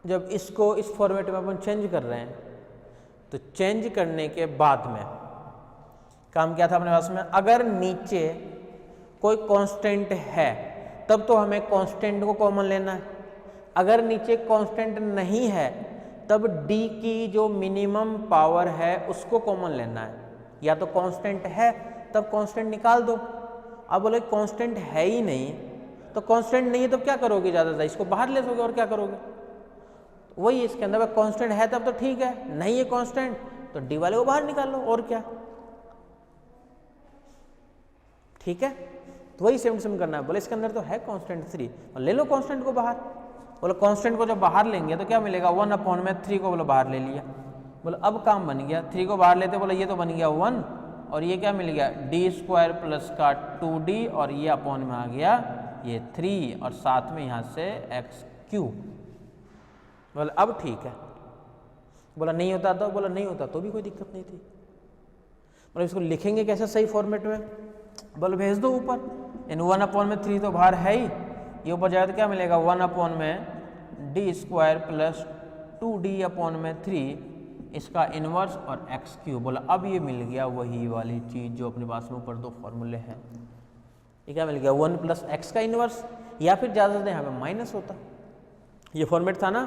जब इसको इस फॉर्मेट में अपन चेंज कर रहे हैं तो चेंज करने के बाद में काम क्या था अपने पास में, अगर नीचे कोई कांस्टेंट है तब तो हमें कांस्टेंट को कॉमन लेना है। अगर नीचे कांस्टेंट नहीं है तब d की जो मिनिमम पावर है उसको कॉमन लेना है। या तो कांस्टेंट है तब कांस्टेंट निकाल दो। अब बोले कांस्टेंट है ही नहीं तो कांस्टेंट नहीं है तो क्या करोगे, ज़्यादा इसको बाहर ले सोगे और क्या करोगे, वही इसके अंदर कांस्टेंट है तब तो ठीक है, नहीं है कांस्टेंट तो डी वाले को बाहर निकाल लो और क्या, ठीक है। तो वही सेम सेम करना है। बोले इसके अंदर तो है कांस्टेंट 3 और ले लो कांस्टेंट को बाहर। बोले कांस्टेंट को जब बाहर लेंगे तो क्या मिलेगा, 1/3 को बोले बाहर ले लिया। बोले अब काम बन गया, 3 को बाहर लेते बोले ये तो बन गया 1 और ये क्या मिल गया d² प्लस का 2d और ये अपॉन में आ गया ये 3 और साथ में यहाँ से x3। बोले अब ठीक है। बोला नहीं होता तो, बोला नहीं होता तो भी कोई दिक्कत नहीं थी। बोले इसको लिखेंगे कैसे सही फॉर्मेट में, बोले भेज दो ऊपर, इन 1/3 तो बाहर है ही, ये ऊपर जाए तो क्या मिलेगा 1/d² प्लस 2d/3 इसका इन्वर्स और x3। बोला अब ये मिल गया वही वाली चीज़ जो अपने पास में ऊपर दो फॉर्मूले हैं। ये क्या मिल गया 1 + x का इन्वर्स, या फिर ज़्यादा से यहाँ पे माइनस होता। ये फॉर्मेट था ना,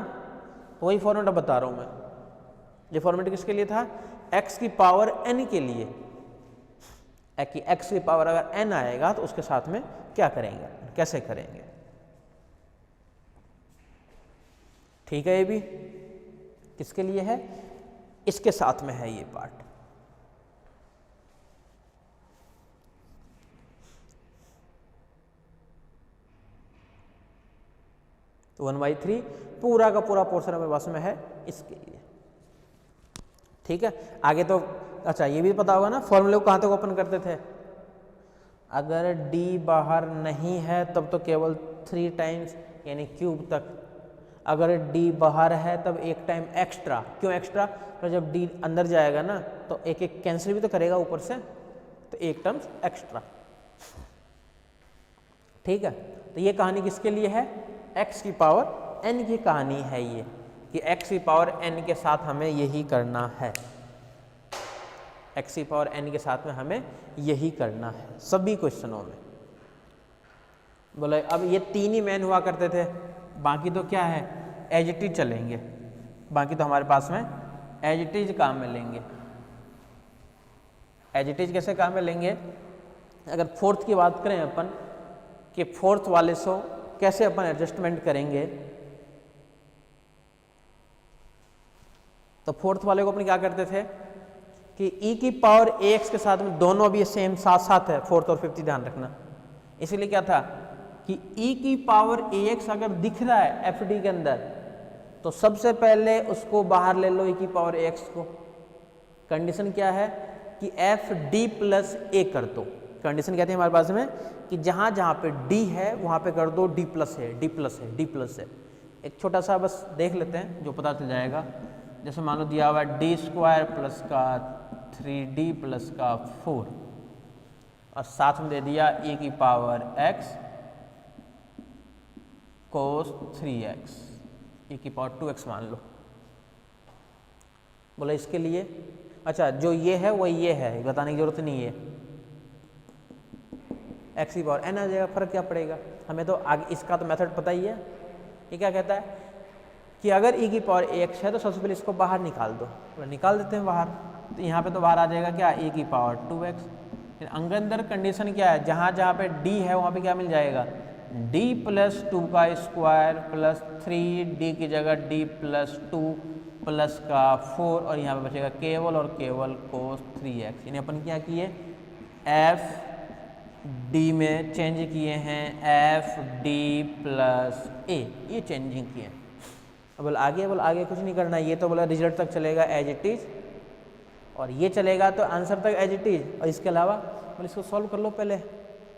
तो वही फॉर्मेट बता रहा हूँ मैं। ये फॉर्मेट किसके लिए था, x की पावर n के लिए। x की पावर अगर n आएगा तो उसके साथ में क्या करेंगे, कैसे करेंगे, ठीक है। ये भी किसके लिए है, इसके साथ में है ये पार्ट। तो 1/3 पूरा का पूरा पोर्शन अपने पास में है इसके लिए, ठीक है। आगे तो अच्छा ये भी पता होगा ना फॉर्मूले को कहाँ तक ओपन करते थे, अगर d बाहर नहीं है तब तो केवल 3 टाइम्स यानी क्यूब तक, अगर d बाहर है तब एक टाइम एक्स्ट्रा। क्यों एक्स्ट्रा, तो जब d अंदर जाएगा ना तो एक एक कैंसिल भी तो करेगा ऊपर से, तो एक टर्म्स एक्स्ट्रा, ठीक है। तो ये कहानी किसके लिए है, x की पावर n की कहानी है ये, कि x की पावर n के साथ हमें यही करना है, x की पावर n के साथ में हमें यही करना है सभी क्वेश्चनों में। बोले अब ये 3 ही मेन हुआ करते थे, बाकी तो क्या है एज इट इज चलेंगे, बाकी तो हमारे पास में एज इट इज काम में लेंगे। एज इट इज कैसे काम में लेंगे, अगर फोर्थ की बात करें अपन कि फोर्थ वाले से कैसे अपन एडजस्टमेंट करेंगे, तो फोर्थ वाले को अपन क्या करते थे कि e की पावर ax के साथ में दोनों भी सेम साथ साथ है, फोर्थ और फिफ्थ ध्यान रखना। इसीलिए क्या था कि e की पावर ax अगर दिख रहा है fd के अंदर तो सबसे पहले उसको बाहर ले लो e की पावर ax को। कंडीशन क्या है कि fd प्लस a कर दो। कंडीशन क्या थी हमारे पास में कि जहां जहां पे d है वहां पे कर दो d प्लस है, d प्लस है, d प्लस है। एक छोटा सा बस देख लेते हैं जो पता चल जाएगा। जैसे मान लो दिया हुआ है d² प्लस का 3d प्लस का 4 और साथ में दे दिया e की power x cos 3x, e की पावर 2x मान लो। बोला इसके लिए अच्छा जो ये है वही ये है, बताने की जरूरत नहीं है, x की पावर n आ जाएगा, फर्क क्या पड़ेगा हमें, तो आगे इसका तो मेथड पता ही है। ये क्या कहता है कि अगर e की पावर ax है तो सबसे पहले इसको बाहर निकाल दो, निकाल देते हैं बाहर, तो यहाँ पे तो बाहर आ जाएगा क्या e की पावर 2x। फिर अंदर कंडीशन क्या है, जहाँ जहाँ पे d है वहाँ पे क्या मिल जाएगा d प्लस 2 का स्क्वायर प्लस 3d की जगह d प्लस 2 प्लस का 4 और यहाँ पे बचेगा केवल और केवल cos 3x। इन्हें अपन क्या किए f d में चेंज किए हैं f d प्लस a, ये चेंजिंग किए। अब बोल आगे कुछ नहीं करना, ये तो बोला रिजल्ट तक चलेगा एज इट इज और ये चलेगा तो आंसर तक एज इट इज। और इसके अलावा बोले इसको सॉल्व कर लो, पहले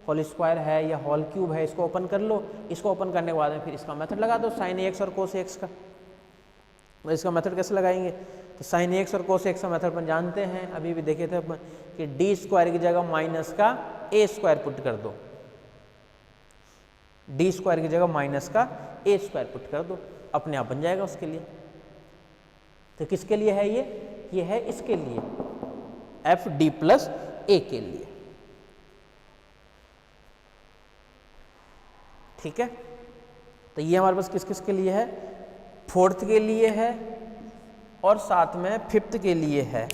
होल स्क्वायर है या होल क्यूब है इसको ओपन कर लो, इसको ओपन करने के बाद में फिर इसका मेथड लगा दो sin ax और cos ax का। तो इसका मेथड कैसे लगाएंगे, तो sin ax और cos ax का मेथड अपन जानते हैं, अभी भी देखे थे अपन कि d² की जगह माइनस का a² पुट कर दो, d² की जगह माइनस का a² पुट कर दो, अपने आप बन जाएगा उसके लिए। तो किसके लिए है ये है इसके लिए fd प्लस a के लिए, ठीक है। तो ये हमारे पास किस किस के लिए है, फोर्थ के लिए है और साथ में फिफ्थ के लिए है।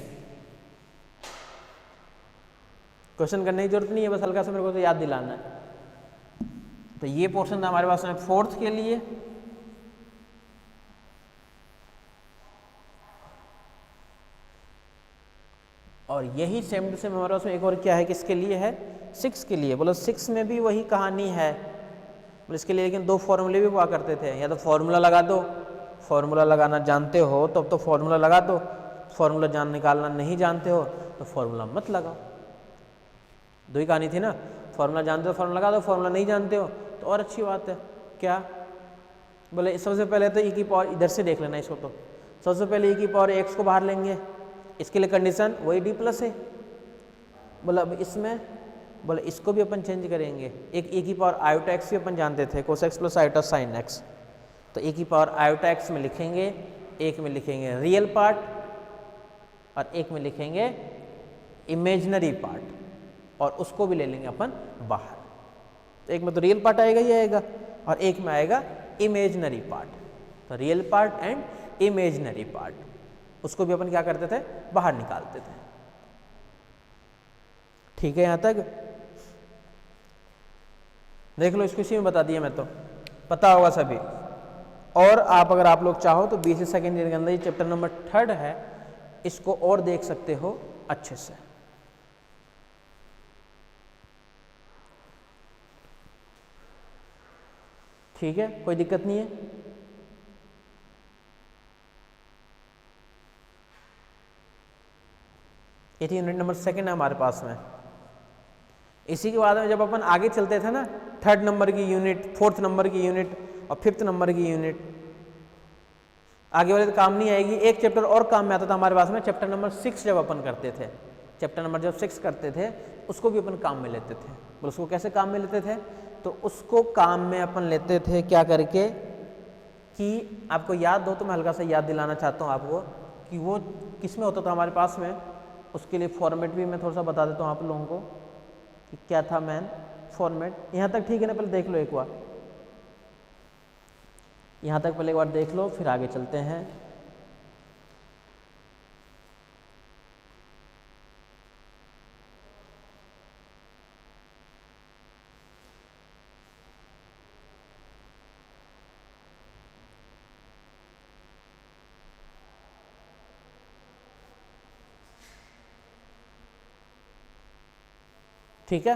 क्वेश्चन करने की जरूरत नहीं है, बस हल्का सा मेरे को तो याद दिलाना है। तो ये पोर्शन था हमारे पास में फोर्थ के लिए। और यही सेम टू सेम हमारे पास में एक और क्या है, किसके लिए है, 6 के लिए। बोलो 6 में भी वही कहानी है। बोले इसके लिए लेकिन 2 फॉर्मूले भी हुआ करते थे, या तो फॉर्मूला लगा दो, फॉर्मूला लगाना जानते हो तब तो फॉर्मूला लगा दो, फॉर्मूला निकालना नहीं जानते हो तो फॉर्मूला मत लगाओ। 2 ही कहानी थी ना, फॉर्मूला जानते हो फॉर्मूला लगा दो, फॉर्मूला नहीं जानते हो तो और अच्छी बात है। क्या बोले, सबसे पहले तो e की पावर इधर से देख लेना इसको। तो सबसे पहले e की पावर x को बाहर लेंगे, इसके लिए कंडीशन वही d प्लस है। बोला अब इसमें, बोले इसको भी अपन चेंज करेंगे। एक e की पावर आयोटा एक्स भी अपन जानते थे, cos x plus iota sine x. तो e की पावर आयोटा एक्स में लिखेंगे, एक में लिखेंगे रियल पार्ट और एक में लिखेंगे इमेजिनरी पार्ट, और उसको भी ले लेंगे अपन बाहर। तो एक में तो रियल पार्ट आएगा ही आएगा और एक में आएगा इमेजिनरी पार्ट। तो real part and imaginary part, उसको भी अपन क्या करते थे, बाहर निकालते थे। ठीक है, यहां तक देख लो, इसको इसी में बता दिया मैं, तो पता होगा सभी। और आप अगर आप लोग चाहो तो बीएससी सेकेंड ईयर के अंदर ये चैप्टर नंबर 3 है, इसको और देख सकते हो अच्छे से। ठीक है, कोई दिक्कत नहीं है। ये थी यूनिट नंबर 2 है हमारे पास में। इसी के बाद में जब अपन आगे चलते थे ना, 3rd नंबर की यूनिट, 4th नंबर की यूनिट और 5th नंबर की यूनिट, आगे वाले तो काम नहीं आएगी। एक चैप्टर और काम में आता था हमारे पास में, चैप्टर नंबर 6 जब अपन करते थे, चैप्टर नंबर जब 6 करते थे उसको भी अपन काम में लेते थे। बोलो उसको कैसे काम में लेते थे, तो उसको काम में अपन लेते थे क्या करके, कि आपको याद हो तो मैं हल्का सा याद दिलाना चाहता हूँ आपको कि वो किस में होता था हमारे पास में। उसके लिए फॉर्मेट भी मैं थोड़ा सा बता देता हूँ आप लोगों को कि क्या था मैन फॉर्मेट। यहाँ तक ठीक है ना, पहले देख लो एक बार, यहाँ तक पहले एक बार देख लो, फिर आगे चलते हैं। ठीक है,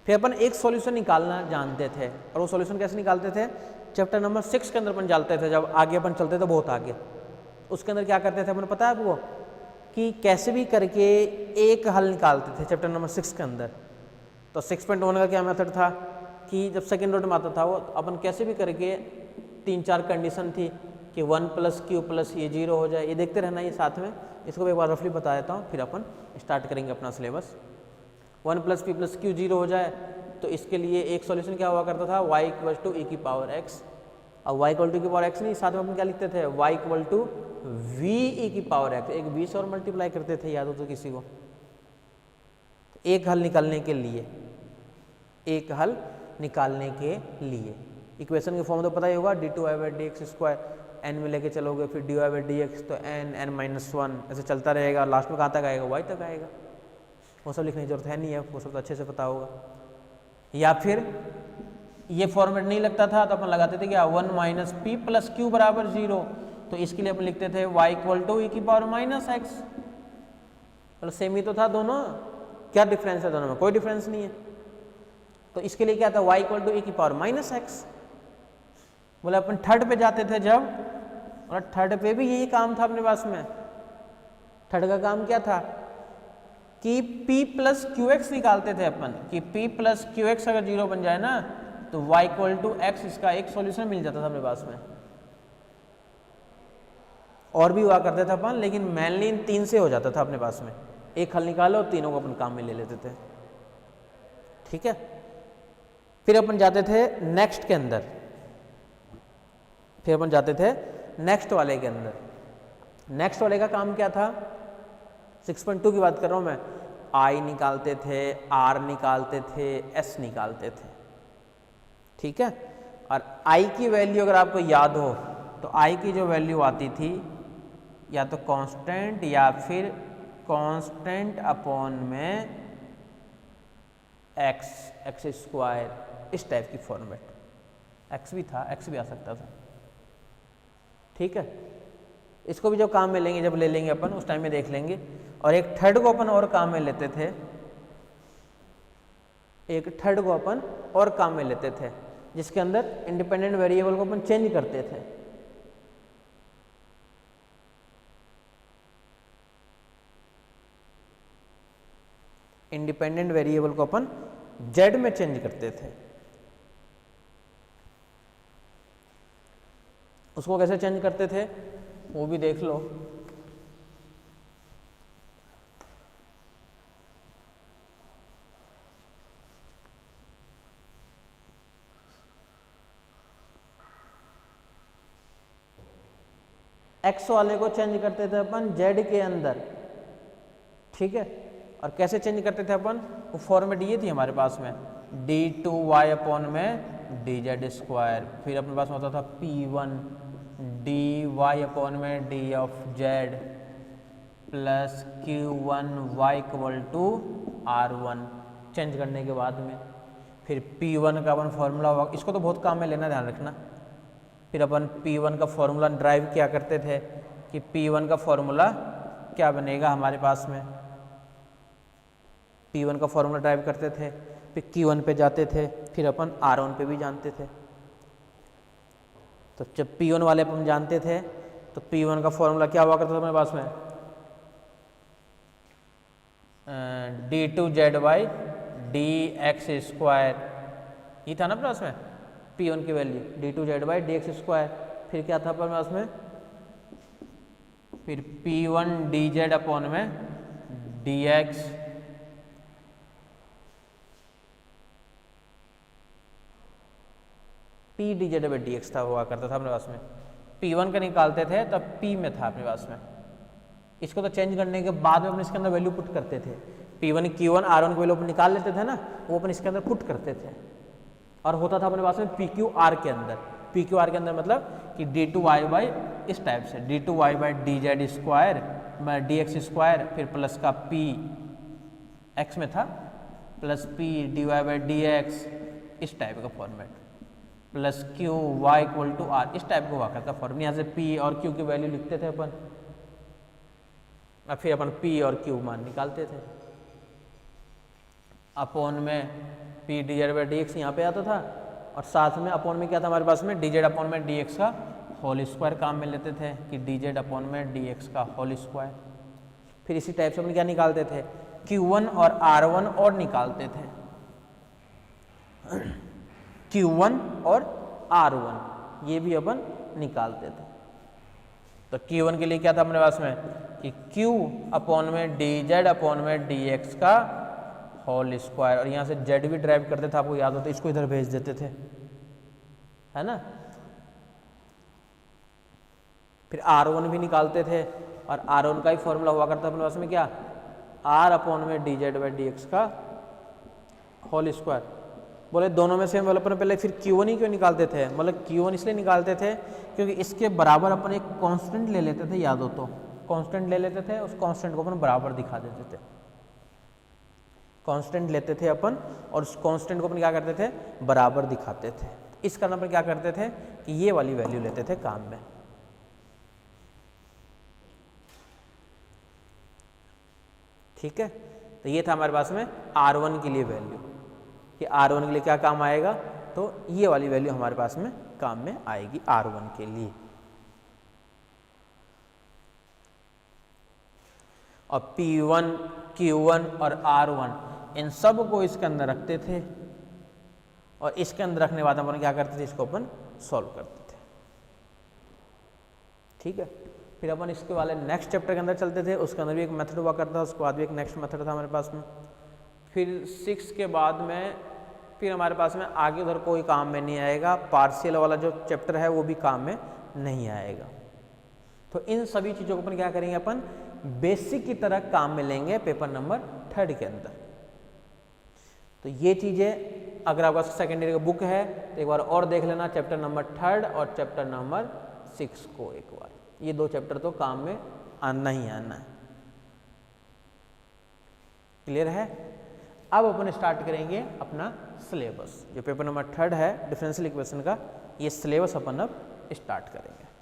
फिर अपन एक सॉल्यूशन निकालना जानते थे, और वो सॉल्यूशन कैसे निकालते थे, चैप्टर नंबर 6 के अंदर अपन डालते थे। जब आगे अपन चलते थे बहुत आगे, उसके अंदर क्या करते थे अपन, पता है आपको, कि कैसे भी करके एक हल निकालते थे चैप्टर नंबर 6 के अंदर। तो 6.1 का क्या मेथड था कि जब सेकेंड रोड में आता था वो, अपन कैसे भी करके 3-4 कंडीशन थी कि 1 + q + ये 0 हो जाए। ये देखते रहना ये साथ में, इसको एक बार रफली बता देता हूँ, फिर अपन स्टार्ट करेंगे अपना सिलेबस। 1 + p + q 0 हो जाए, तो इसके लिए एक सॉल्यूशन क्या हुआ करता था, y = e की पावर x। अब y = e की पावर x नहीं, साथ में अपन क्या लिखते थे, y = v e की पावर x। एक 20 और मल्टीप्लाई करते थे, याद हो तो किसी को। एक हल निकालने के लिए, एक हल निकालने के लिए इक्वेशन के फॉर्म तो पता ही होगा, d2y/dx², n में लेके चलोगे, फिर dy/dx, तो n(n-1) ऐसे चलता रहेगा, लास्ट में कहाँ तक आएगा, y तक आएगा। वो सब लिखने की जरूरत है नहीं है, वो सब तो अच्छे से पता होगा। या फिर ये फॉर्मेट नहीं लगता था तो अपन लगाते थे क्या, 1 - p + q = 0। तो इसके लिए अपन लिखते थे y = e की पावर -x। तो सेम ही तो था दोनों, क्या डिफरेंस है दोनों में, कोई डिफरेंस नहीं है। तो इसके लिए क्या था, y = e की पावर -x। बोले अपन 3rd पे जाते थे जब, और 3rd पे भी यही काम था अपने पास में। 3rd का काम क्या था कि p + qx निकालते थे अपन, कि p + qx अगर 0 बन जाए ना, तो y = x, इसका एक सॉल्यूशन मिल जाता था अपने पास में। और भी हुआ करते थे अपन, लेकिन मेनली इन 3 से हो जाता था अपने पास में। एक हल निकालो, तीनों को अपन काम में ले लेते थे। ठीक है, फिर अपन जाते थे नेक्स्ट के अंदर, फिर अपन जाते थे नेक्स्ट वाले के अंदर। नेक्स्ट वाले का काम क्या था, 6.2 की बात कर रहा हूँ मैं। I निकालते थे, R निकालते थे, S निकालते थे। ठीक है, और I की वैल्यू अगर आपको याद हो तो I की जो वैल्यू आती थी, या तो कांस्टेंट या फिर कांस्टेंट अपॉन में एक्स, एक्स स्क्वायर, इस टाइप की फॉर्मेट। एक्स भी था, एक्स भी आ सकता था। ठीक है, इसको भी जब काम में लेंगे, जब ले लेंगे अपन उस टाइम में देख लेंगे। और एक थर्ड को अपन और काम में लेते थे, एक थर्ड को अपन और काम में लेते थे, जिसके अंदर इंडिपेंडेंट वेरिएबल को अपन चेंज करते थे। इंडिपेंडेंट वेरिएबल को अपन जेड में चेंज करते थे। उसको कैसे चेंज करते थे वो भी देख लो। एक्स वाले को चेंज करते थे अपन जेड के अंदर, ठीक है। और कैसे चेंज करते थे अपन, वो फॉर्मेट ये थी हमारे पास में, d2y अपॉन में डी जेड स्क्वायर, फिर अपने पास में होता था p1 dy अपॉन में D of z plus q1 y equal to r1। Change करने के बाद में फिर p1 का अपन फॉर्मूला होगा, इसको तो बहुत काम में लेना, ध्यान रखना। फिर अपन p1 का फॉर्मूला ड्राइव क्या करते थे कि p1 का फॉर्मूला क्या बनेगा हमारे पास में, p1 का फॉर्मूला ड्राइव करते थे, फिर q1 पे जाते थे, फिर अपन r1 पे भी जानते थे। तो जब p1 वाले अपन जानते थे तो p1 का फॉर्मूला क्या हुआ करता था हमारे पास में, d2zy dx स्क्वायर, ये था ना अपने पास में p1 की वैल्यू d2zy dx स्क्वायर। फिर क्या था अपने पास में, फिर p1 dz अपॉन में dx p dz by dx था, हुआ करता था अपने पास में। p1 का निकालते थे तब p में था अपने पास में। इसको तो चेंज करने के बाद में अपन इसके अंदर वैल्यू पुट करते थे, p1 q1 r1 की वैल्यू अपन निकाल लेते थे ना, वो अपन इसके अंदर पुट करते थे। और होता था अपने पास में pqr के अंदर, pqr के अंदर मतलब कि d2y बाई इस टाइप से d2y by dz square dx square, फिर प्लस का p x में था plus p dy by dx, इस टाइप का format, plus q y equal to r, इस टाइप का हुआ करता फॉर्मेट। यहाँ से p और q की वैल्यू लिखते थे अपन, और फिर अपन p और q मान निकालते थे। अपॉन में p dz बाई dx यहाँ पे आता था, और साथ में अपॉन में क्या था हमारे पास में dz अपॉन में dx का होल स्क्वायर काम में लेते थे कि dz अपॉन में dx का होल स्क्वायर। फिर इसी टाइप से अपन क्या निकालते थे, q1 और r1 और निकालते थे, q1 और r1 ये भी अपन निकालते थे। तो q1 के लिए क्या था अपने पास में कि q अपॉन में dz अपॉन में dx का होल स्क्वायर, और यहाँ से z भी ड्राइव करते थे, आपको याद होता है, इसको इधर भेज देते थे, है ना। फिर r1 भी निकालते थे, और r1 का ही फॉर्मूला हुआ करता अपने पास में क्या, r अपॉन में dz बाई dx का होल स्क्वायर। बोले दोनों में से मतलब अपन पहले फिर q1 ही क्यों निकालते थे, मतलब q1 इसलिए निकालते थे क्योंकि इसके बराबर अपन एक कांस्टेंट ले लेते थे, याद हो तो कांस्टेंट ले लेते थे, उस कांस्टेंट को अपन बराबर दिखा देते थे। कांस्टेंट लेते थे अपन और उस कांस्टेंट को अपन क्या करते थे, बराबर दिखाते थे। इस कारण पर क्या करते थे कि ये वाली वैल्यू लेते थे काम में। ठीक है, तो ये था हमारे पास में r1 के लिए वैल्यू, कि r1 के लिए क्या काम आएगा, तो ये वाली वैल्यू हमारे पास में काम में आएगी r1 के लिए। और p1 q1 और r1 इन सब को इसके अंदर रखते थे, और इसके अंदर रखने के बाद अपन क्या करते थे, इसको अपन सॉल्व करते थे। ठीक है, फिर अपन इसके वाले नेक्स्ट चैप्टर के अंदर चलते थे, उसके अंदर भी एक मेथड हुआ करता था, उसके बाद भी एक नेक्स्ट मेथड था हमारे पास में। फिर 6 के बाद में फिर हमारे पास में आगे उधर कोई काम में नहीं आएगा, पार्शियल वाला जो चैप्टर है वो भी काम में नहीं आएगा। तो इन सभी चीज़ों को अपन क्या करेंगे, अपन बेसिक की तरह काम में लेंगे पेपर नंबर 3 के अंदर। तो ये चीज़ें अगर आपका सेकेंडरी का बुक है तो एक बार और देख लेना, चैप्टर नंबर 3 और चैप्टर नंबर 6 को एक बार, ये 2 चैप्टर तो काम में आना ही आना है। क्लियर है। अब अपन स्टार्ट करेंगे अपना सिलेबस। जो पेपर नंबर 3 है डिफरेंशियल इक्वेशन का, ये सिलेबस अपन अब स्टार्ट करेंगे।